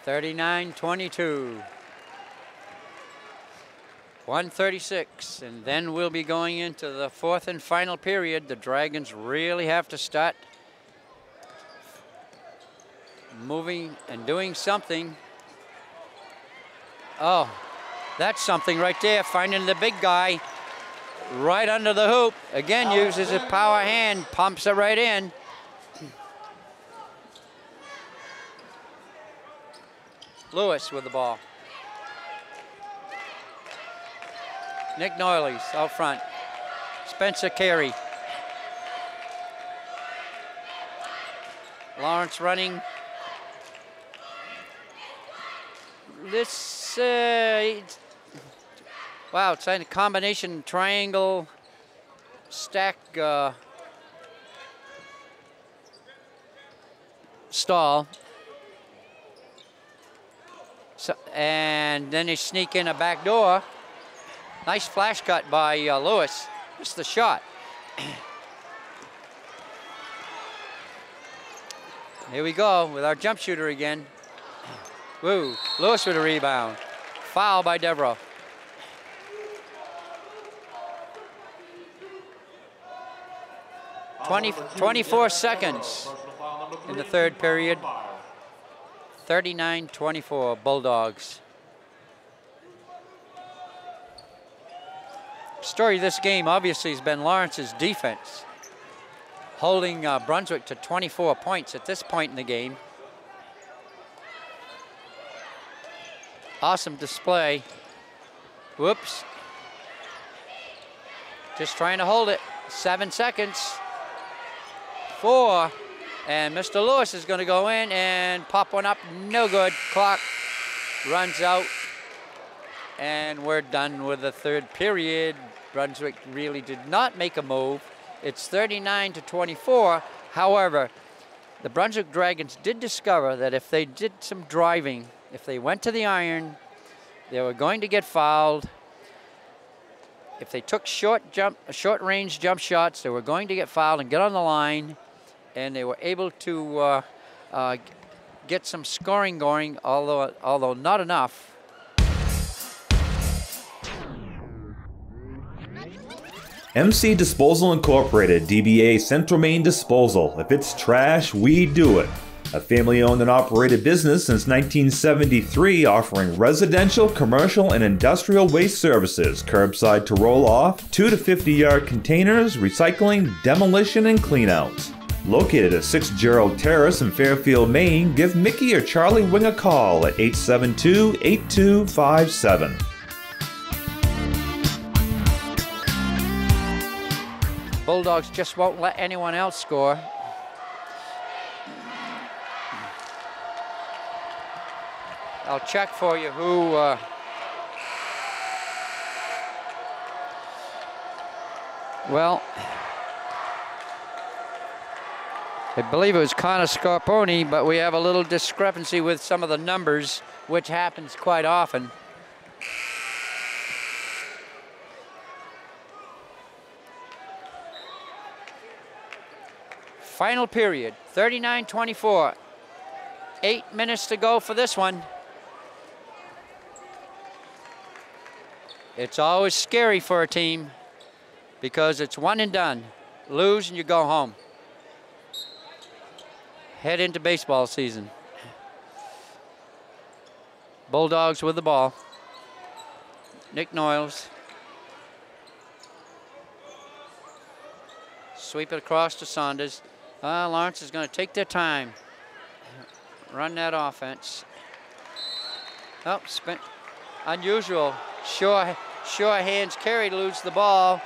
39-22. 1:36, and then we'll be going into the fourth and final period. The Dragons really have to start moving and doing something. Oh, that's something right there, finding the big guy right under the hoop. Again, uses his power hand, pumps it right in. Lewis with the ball. Nick Noyles out front. Spencer Carey. Lawrence running. This, wow, it's like a combination triangle stack stall. So, and then they sneak in a back door. Nice flash cut by Lewis. Just the shot. Here we go with our jump shooter again. Woo, Lewis with a rebound. Foul by Devereaux. Twenty 24 seconds in the third period. 39-24, Bulldogs. story of this game obviously has been Lawrence's defense, holding Brunswick to 24 points at this point in the game. Awesome display. Whoops. Just trying to hold it. 7 seconds. 4. And Mr. Lewis is going to go in and pop one up. No good. Clock runs out. And we're done with the third period. Brunswick really did not make a move. It's 39-24. However, the Brunswick Dragons did discover that if they did some driving, if they went to the iron, they were going to get fouled. If they took short range jump shots, they were going to get fouled and get on the line. And they were able to get some scoring going, although not enough. MC Disposal Incorporated, DBA Central Maine Disposal. If it's trash, we do it. A family-owned and operated business since 1973, offering residential, commercial, and industrial waste services, curbside to roll-off, 2 to 50-yard containers, recycling, demolition, and cleanouts. Located at 6 Gerald Terrace in Fairfield, Maine, give Mickey or Charlie Wing a call at 872-8257. Bulldogs just won't let anyone else score. I'll check for you who well, I believe it was Connor Scarponi, but we have a little discrepancy with some of the numbers, which happens quite often. Final period, 39-24. 8 minutes to go for this one. It's always scary for a team because it's one and done. Lose and you go home. Head into baseball season. Bulldogs with the ball. Nick Noyles. Sweep it across to Saunders. Lawrence is going to take their time. Run that offense. Oh, spin. Unusual. Sure hands carry to lose the ball.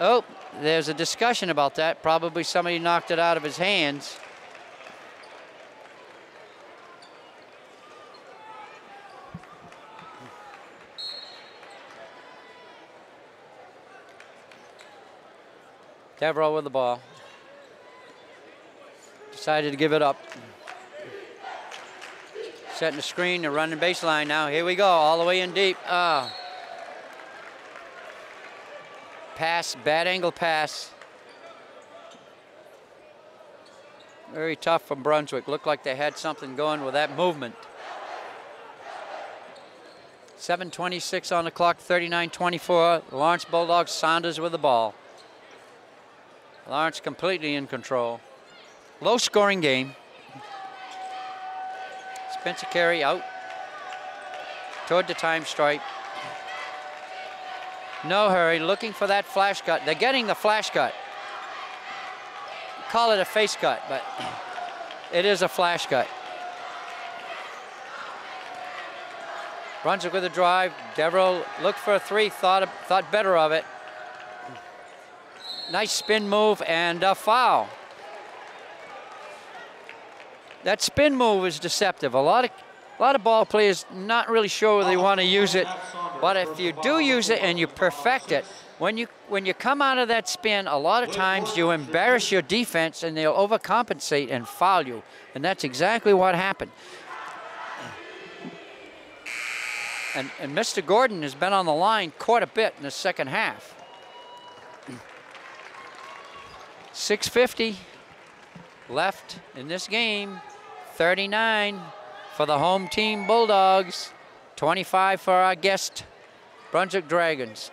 Oh, there's a discussion about that. Probably somebody knocked it out of his hands. Devereaux with the ball. Decided to give it up. Setting the screen, they're running baseline now. Here we go, all the way in deep. Pass, bad angle pass. Very tough from Brunswick. Looked like they had something going with that movement. 7:26 on the clock, 39-24. Lawrence Bulldogs, Saunders with the ball. Lawrence completely in control. Low scoring game. Spencer Carey out toward the time stripe. No hurry, looking for that flash cut. They're getting the flash cut. Call it a face cut, but it is a flash cut. Brunswick with a drive. Devereaux looked for a three, thought better of it. Nice spin move and a foul. That spin move is deceptive. A lot of ball players not really sure they want to use it, but if you do use it and you perfect it, when you come out of that spin, a lot of times you embarrass your defense and they'll overcompensate and foul you, and that's exactly what happened. And Mr. Gordon has been on the line quite a bit in the second half. 6:50 left in this game. 39 for the home team Bulldogs. 25 for our guest Brunswick Dragons.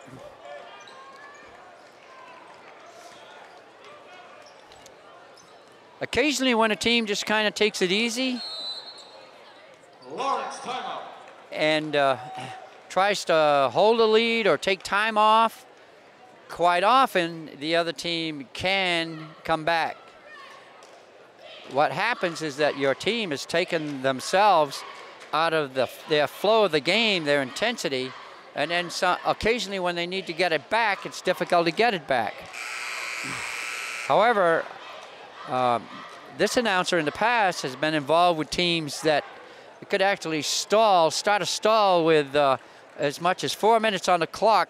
Occasionally when a team just kind of takes it easy Lawrence, timeout. and tries to hold the lead or take time off, quite often the other team can come back. What happens is that your team has taken themselves out of their flow of the game, their intensity, and then occasionally when they need to get it back, it's difficult to get it back. However, this announcer in the past has been involved with teams that could actually start a stall with as much as 4 minutes on the clock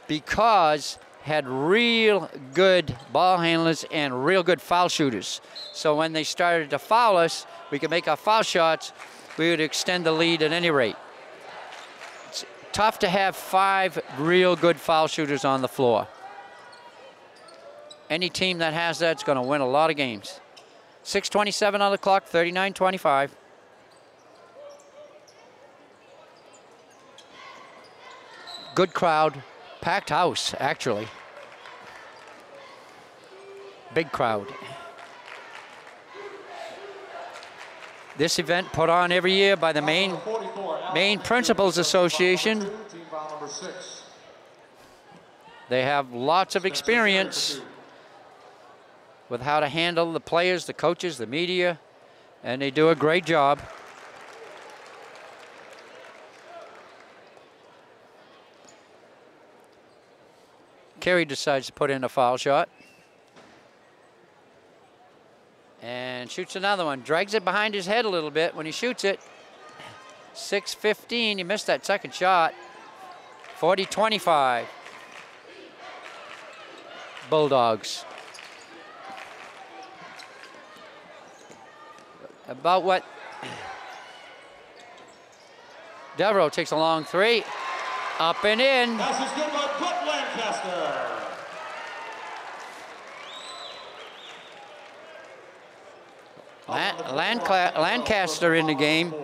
because had real good ball handlers and real good foul shooters. So when they started to foul us, we could make our foul shots, we would extend the lead at any rate. It's tough to have 5 real good foul shooters on the floor. Any team that has that is going to win a lot of games. 6:27 on the clock, 39-25. Good crowd, packed house, actually. Big crowd. This event put on every year by the Maine Principals Association. They have lots of experience with how to handle the players, the coaches, the media, and they do a great job. Carey decides to put in a foul shot. And shoots another one. Drags it behind his head a little bit when he shoots it. 6:15, he missed that second shot. 40-25. Bulldogs. About what? Devereaux takes a long three. Up and in. Pass is good by Clint Lancaster. Lancaster in the game.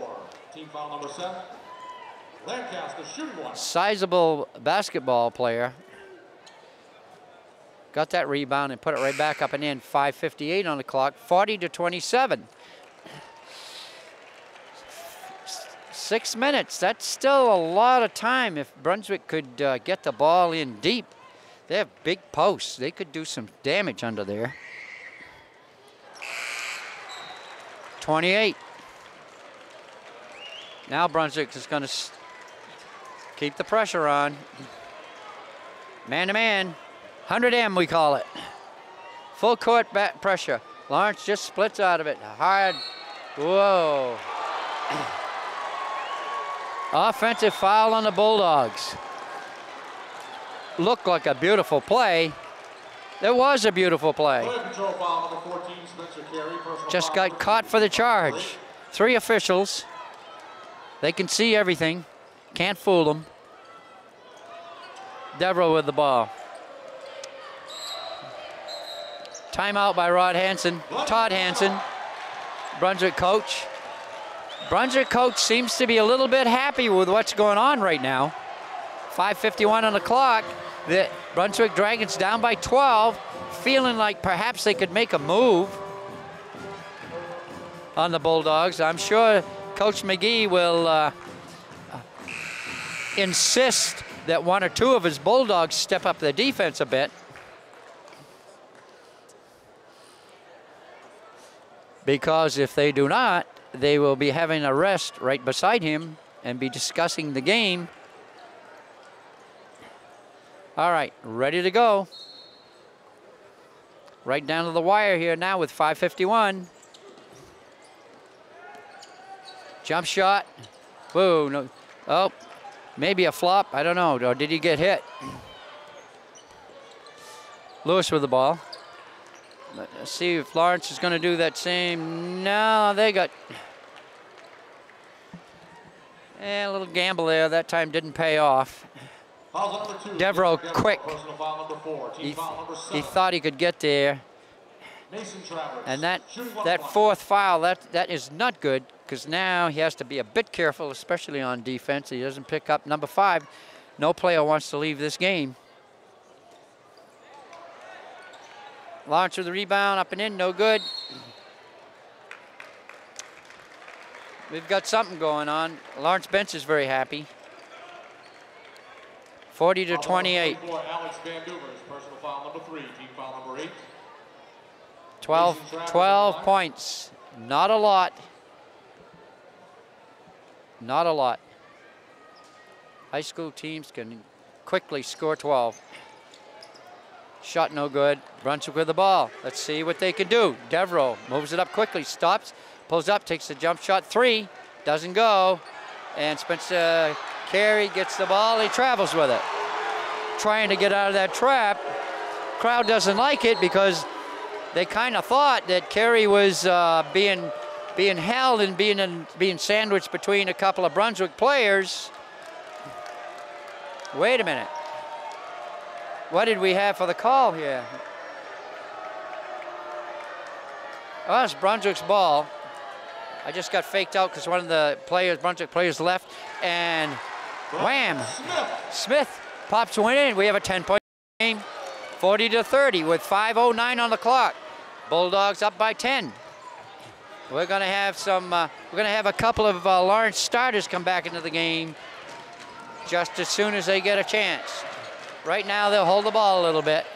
Team foul number 7. Lancaster shooting one. Sizable basketball player. Got that rebound and put it right back up and in. 5:58 on the clock. 40-27. 6 minutes. That's still a lot of time. If Brunswick could get the ball in deep, they have big posts. They could do some damage under there. 28. Now Brunswick is going to keep the pressure on. Man to man. 100M we call it. Full court back pressure. Lawrence just splits out of it. Hard. Whoa. Offensive foul on the Bulldogs. Looked like a beautiful play. There was a beautiful play. Just got caught for the charge. 3 officials. They can see everything. Can't fool them. Devereaux with the ball. Timeout by Todd Hansen, Brunswick coach. Brunswick coach seems to be a little bit happy with what's going on right now. 5:51 on the clock. The Brunswick Dragons down by 12, feeling like perhaps they could make a move on the Bulldogs. I'm sure Coach McGee will insist that 1 or 2 of his Bulldogs step up the defense a bit. Because if they do not, they will be having a rest right beside him and be discussing the game. All right, ready to go. Right down to the wire here now with 5:51. Jump shot. Whoa, no. Oh, maybe a flop. I don't know. Or did he get hit? Lewis with the ball. Let's see if Lawrence is going to do that same. No, they got a little gamble there. That time didn't pay off. Devereaux quick. He thought he could get there. And that 4th foul, that is not good, because now he has to be a bit careful, especially on defense. He doesn't pick up number 5. No player wants to leave this game. Lawrence with the rebound, up and in, no good. We've got something going on. Lawrence Bench is very happy. 40 to 28. Alex Van Duvers, personal foul number 3, team foul number 8. 12 points. Not a lot. Not a lot. High school teams can quickly score 12. Shot no good. Brunswick with the ball. Let's see what they can do. Devereaux moves it up quickly, stops, pulls up, takes the jump shot. 3, doesn't go. And Spencer Carey gets the ball. He travels with it. Trying to get out of that trap. Crowd doesn't like it because they kind of thought that Carey was being held and being sandwiched between a couple of Brunswick players. Wait a minute. What did we have for the call here? Oh, it's Brunswick's ball. I just got faked out because one of the players, Brunswick players, left, and wham! Smith pops one in. We have a 10-point game, 40 to 30 with 5:09 on the clock. Bulldogs up by 10. We're gonna have a couple of Lawrence starters come back into the game just as soon as they get a chance. Right now, they'll hold the ball a little bit.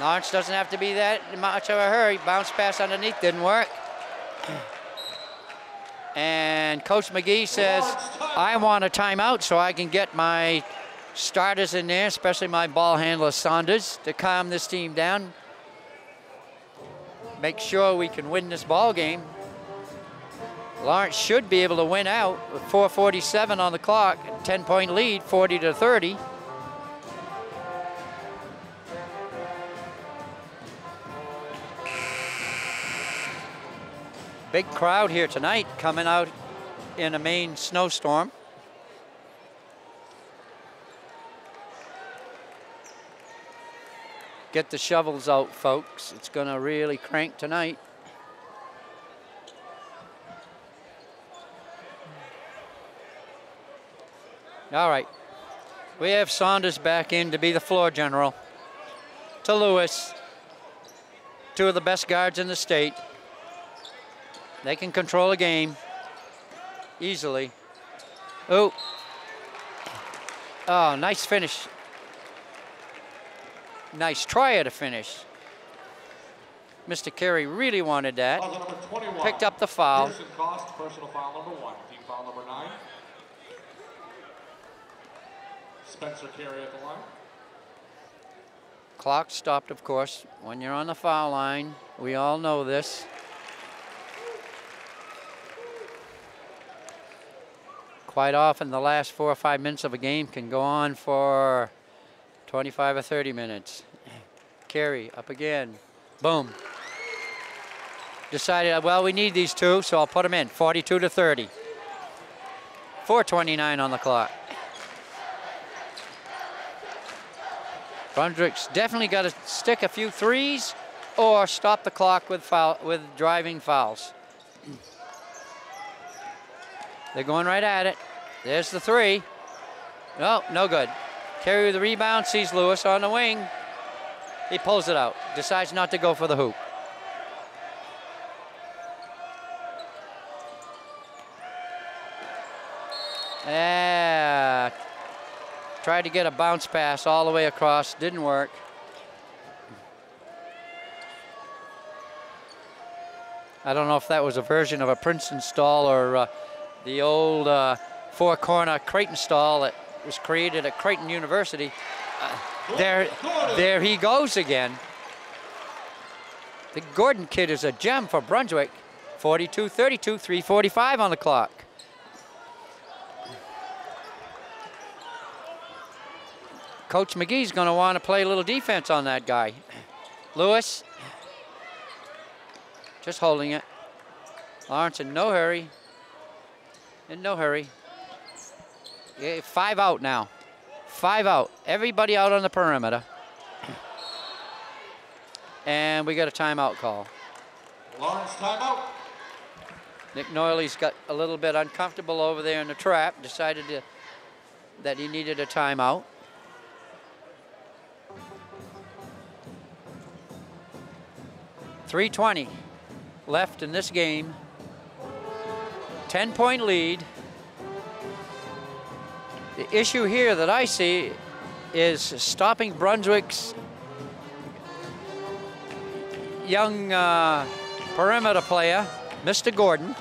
Lawrence doesn't have to be that much of a hurry. Bounce pass underneath didn't work. And Coach McGee says, I want a timeout so I can get my starters in there, especially my ball handler Saunders, to calm this team down. Make sure we can win this ball game. Lawrence should be able to win out with 4:47 on the clock, 10-point lead, 40 to 30. Big crowd here tonight coming out in a Maine snowstorm. Get the shovels out, folks. It's gonna really crank tonight. All right, we have Saunders back in to be the floor general. To Lewis, 2 of the best guards in the state. They can control a game easily. Oh, nice finish. Nice try at a finish. Mr. Carey really wanted that. Picked up the foul. Cost, personal foul number 1, team foul number 9. Spencer Carey at the line. Clock stopped, of course, when you're on the foul line. We all know this. Quite often, the last 4 or 5 minutes of a game can go on for 25 or 30 minutes. Carey up again. Boom. Decided, well, we need these 2, so I'll put them in. 42 to 30. 4:29 on the clock. Brunswick's definitely got to stick a few 3s or stop the clock with driving fouls. They're going right at it. There's the 3. No, no good. Carey with the rebound, sees Lewis on the wing. He pulls it out, decides not to go for the hoop. Yeah. Tried to get a bounce pass all the way across, didn't work. I don't know if that was a version of a Princeton stall or the old 4-corner Creighton stall that was created at Creighton University. There he goes again. The Gordon kid is a gem for Brunswick. 42-32, 3:45 on the clock. Coach McGee's going to want to play a little defense on that guy. Lewis, just holding it. Lawrence in no hurry. In no hurry. Yeah, 5 out now. 5 out. Everybody out on the perimeter. And we got a timeout call. Lawrence timeout. Nick Noyley's got a little bit uncomfortable over there in the trap. Decided that he needed a timeout. .320 left in this game. 10-point lead. The issue here that I see is stopping Brunswick's young perimeter player, Mr. Gordon.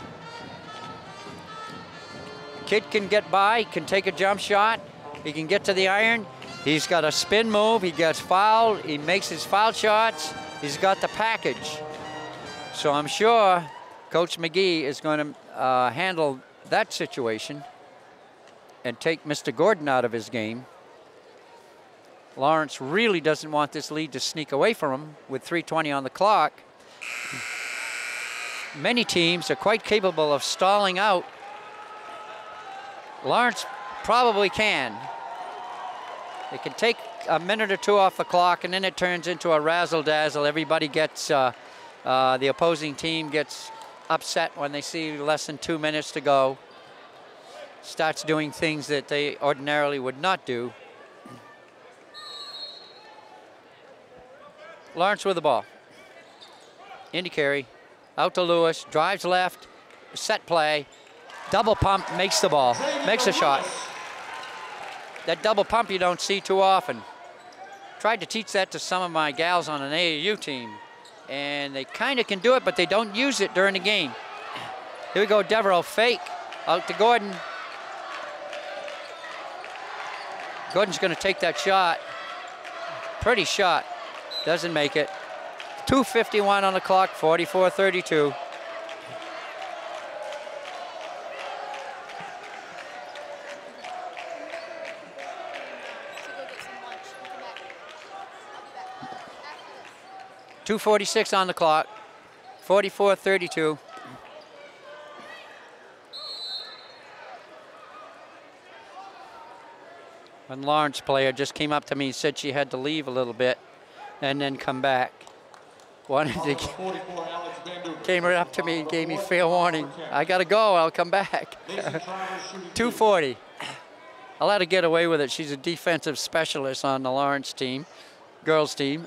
Kid can get by, can take a jump shot, he can get to the iron. He's got a spin move, he gets fouled, he makes his foul shots, he's got the package. So I'm sure Coach McGee is going to handle that situation and take Mr. Gordon out of his game. Lawrence really doesn't want this lead to sneak away from him with 3:20 on the clock. Many teams are quite capable of stalling out. Lawrence probably can. They can take a minute or two off the clock, and then it turns into a razzle-dazzle. Everybody gets, the opposing team gets upset when they see less than 2 minutes to go. Starts doing things that they ordinarily would not do. Lawrence with the ball. Into carry, out to Lewis, drives left, set play, double pump, makes the ball, makes a shot. That double pump you don't see too often. Tried to teach that to some of my gals on an AAU team, and they kind of can do it, but they don't use it during the game. Here we go, Devereaux, fake, out to Gordon. Gordon's gonna take that shot. Pretty shot, doesn't make it. 2:51 on the clock, 44-32. .246 on the clock, 44-32. One Lawrence player just came up to me and said she had to leave a little bit and then come back. Came right up to me and gave me fair warning. I gotta go, I'll come back. 2:40. I'll let her get away with it. She's a defensive specialist on the Lawrence team, girls team.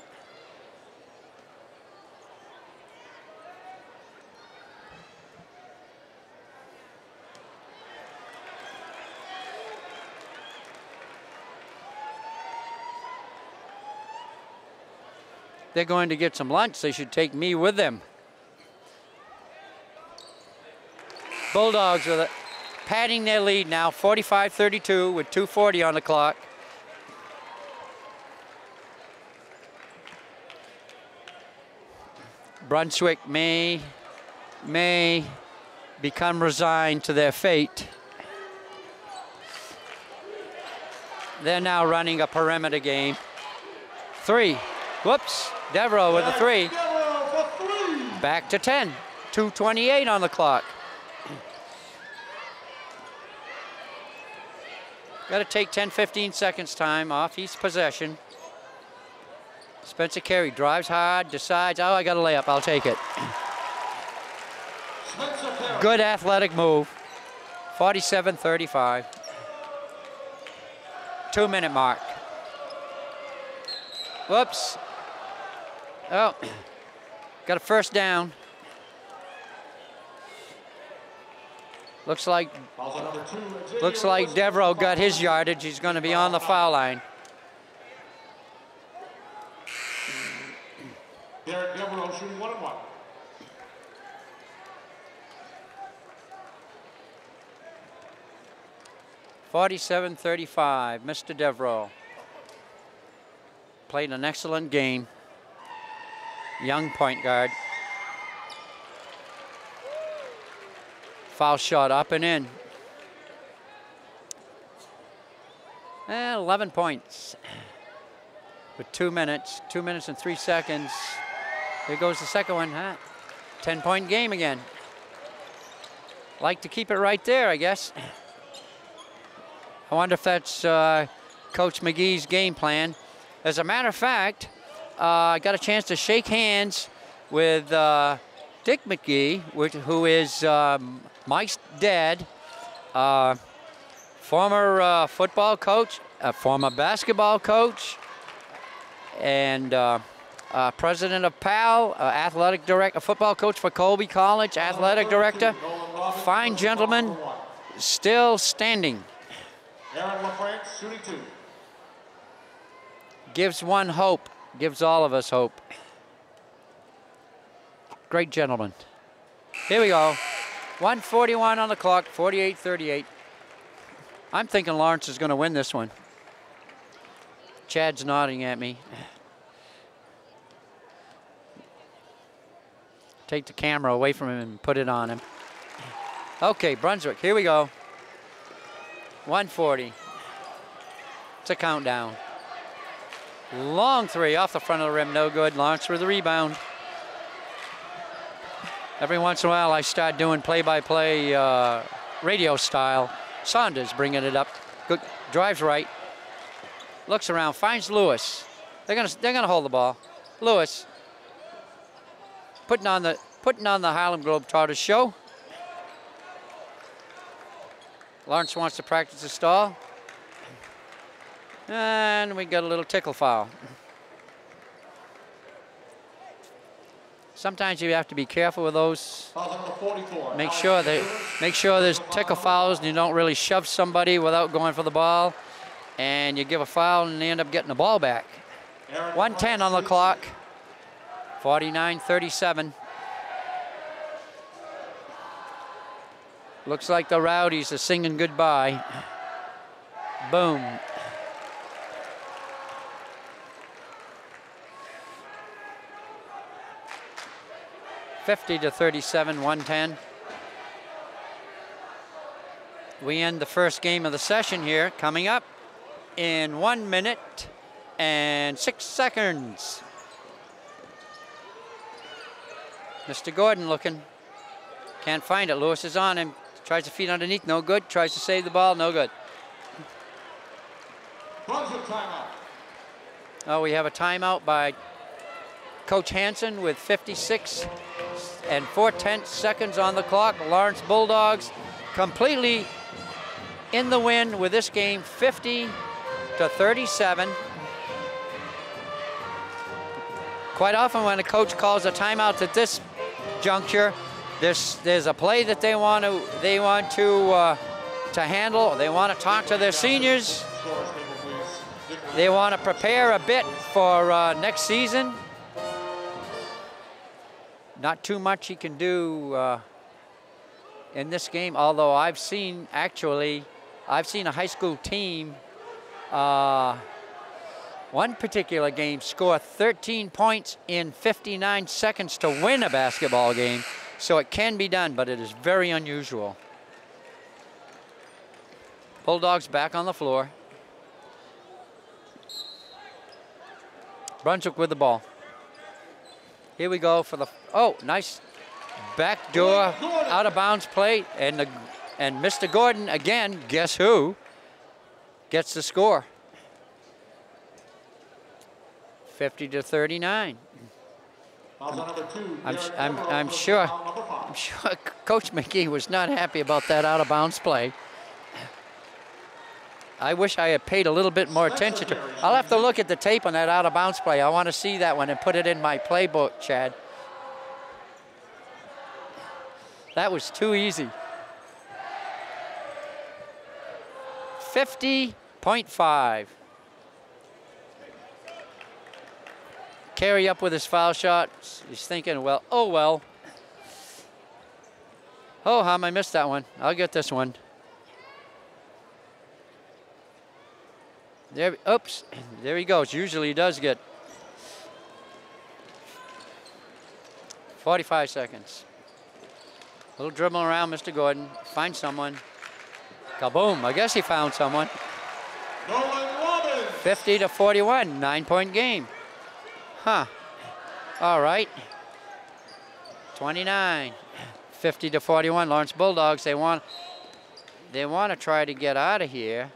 They're going to get some lunch. They should take me with them. Bulldogs with it, padding their lead now, 45-32 with 2:40 on the clock. Brunswick may become resigned to their fate. They're now running a perimeter game. Three. Whoops, Devereaux with a three. Back to 10, 2:28 on the clock. Got to take 10-15 seconds time off each possession. Spencer Carey drives hard, decides, oh, I got a layup, I'll take it. Good athletic move, 47-35. 2-minute mark. Whoops. Oh, got a first down. Looks like Devereaux got his yardage. He's going to be on the foul line. Derek Devereaux shooting 1-1. .47-35, Mr. Devereaux. Played an excellent game. Young point guard. Foul shot up and in. 11 points with 2 minutes, 2 minutes and 3 seconds. Here goes the second one, huh? 10-point game again. Like to keep it right there, I guess. I wonder if that's Coach McGee's game plan. As a matter of fact, I got a chance to shake hands with Dick McGee, who is Mike's dad, former football coach, former basketball coach, and president of PAL, athletic director, football coach for Colby College, athletic director. Fine gentleman, still standing. Aaron LaFrance shooting 2. Gives one hope, gives all of us hope. Great gentleman. Here we go. 1:41 on the clock, 48-38. I'm thinking Lawrence is going to win this one. Chad's nodding at me. Take the camera away from him and put it on him. Okay, Brunswick, here we go. 140. It's a countdown. Long three off the front of the rim, no good. Lawrence with the rebound. Every once in a while I start doing play-by-play radio style. Saunders bringing it up. Good, drives right. Looks around, finds Lewis. They're gonna hold the ball. Lewis putting on the Harlem Globetrotters show. Lawrence wants to practice the stall. And we got a little tickle foul. Sometimes you have to be careful with those. Make sure there's tickle fouls and you don't really shove somebody without going for the ball. And you give a foul and they end up getting the ball back. 1:10 on the clock. 49-37. Looks like the Rowdies are singing goodbye. Boom. (50-37), 1:10. We end the first game of the session here, coming up in 1 minute and 6 seconds. Mr. Gordon looking. Can't find it. Lewis is on him. Tries to feed underneath, no good. Tries to save the ball, no good. Oh, we have a timeout by Coach Hansen with 56 and 4/10 seconds on the clock. Lawrence Bulldogs completely in the win with this game, 50-37. Quite often when a coach calls a timeout at this juncture, there's a play that they want to handle. They want to talk to their seniors. They want to prepare a bit for next season. Not too much he can do in this game, although I've seen a high school team one particular game score 13 points in 59 seconds to win a basketball game. So it can be done, but it is very unusual. Bulldogs back on the floor. Brunswick with the ball. Here we go for the, oh, nice backdoor out of bounds play. And Mr. Gordon, again, guess who, gets the score. 50-39. I'm sure Coach McGee was not happy about that out of bounds play. I wish I had paid a little bit more attention to it. I'll have to look at the tape on that out of bounds play. I want to see that one and put it in my playbook, Chad. That was too easy. 50.5. Carey up with his foul shot. He's thinking, well, oh well. Oh, how am I missed that one? I'll get this one. There, oops, there he goes. Usually he does get 45 seconds. A little dribble around, Mr. Gordon. Find someone. Kaboom, I guess he found someone. 50-41, 9-point game. Huh, all right. 29, 50-41, Lawrence Bulldogs, they want to try to get out of here,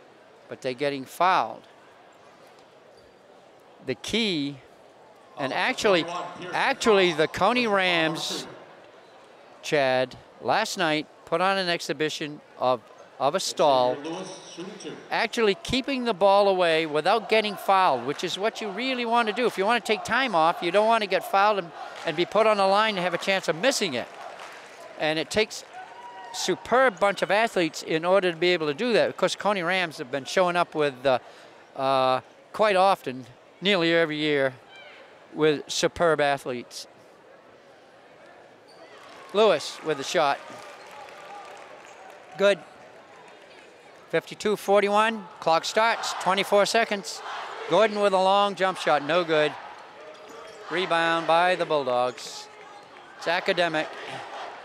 but they're getting fouled. The key, and actually the Coney Rams, Chad, last night put on an exhibition of a stall, actually keeping the ball away without getting fouled, which is what you really want to do. If you want to take time off, you don't want to get fouled and be put on the line to have a chance of missing it. And it takes superb bunch of athletes in order to be able to do that. Of course, Coney Rams have been showing up with quite often, nearly every year, with superb athletes. Lewis with the shot. Good. 52-41, clock starts, 24 seconds. Gordon with a long jump shot, no good. Rebound by the Bulldogs. It's Academic.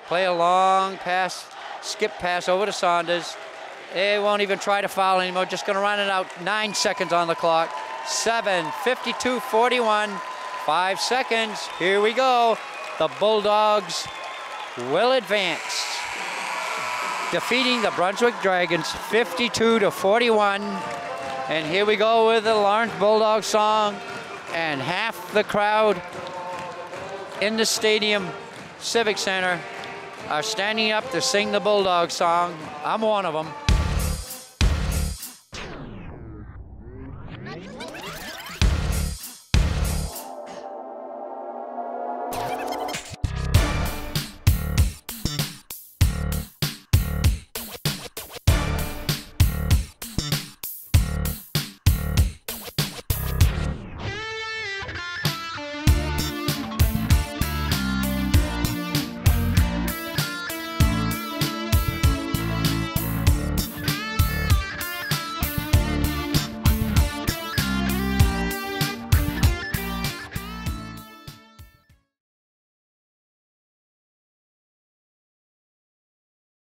Play a long pass, skip pass over to Saunders. They won't even try to foul anymore, just gonna run it out. 9 seconds on the clock. 52-41, 5 seconds, here we go. The Bulldogs will advance, defeating the Brunswick Dragons 52-41. And here we go with the Lawrence Bulldog song, and half the crowd in the stadium Civic Center are standing up to sing the Bulldog song. I'm one of them.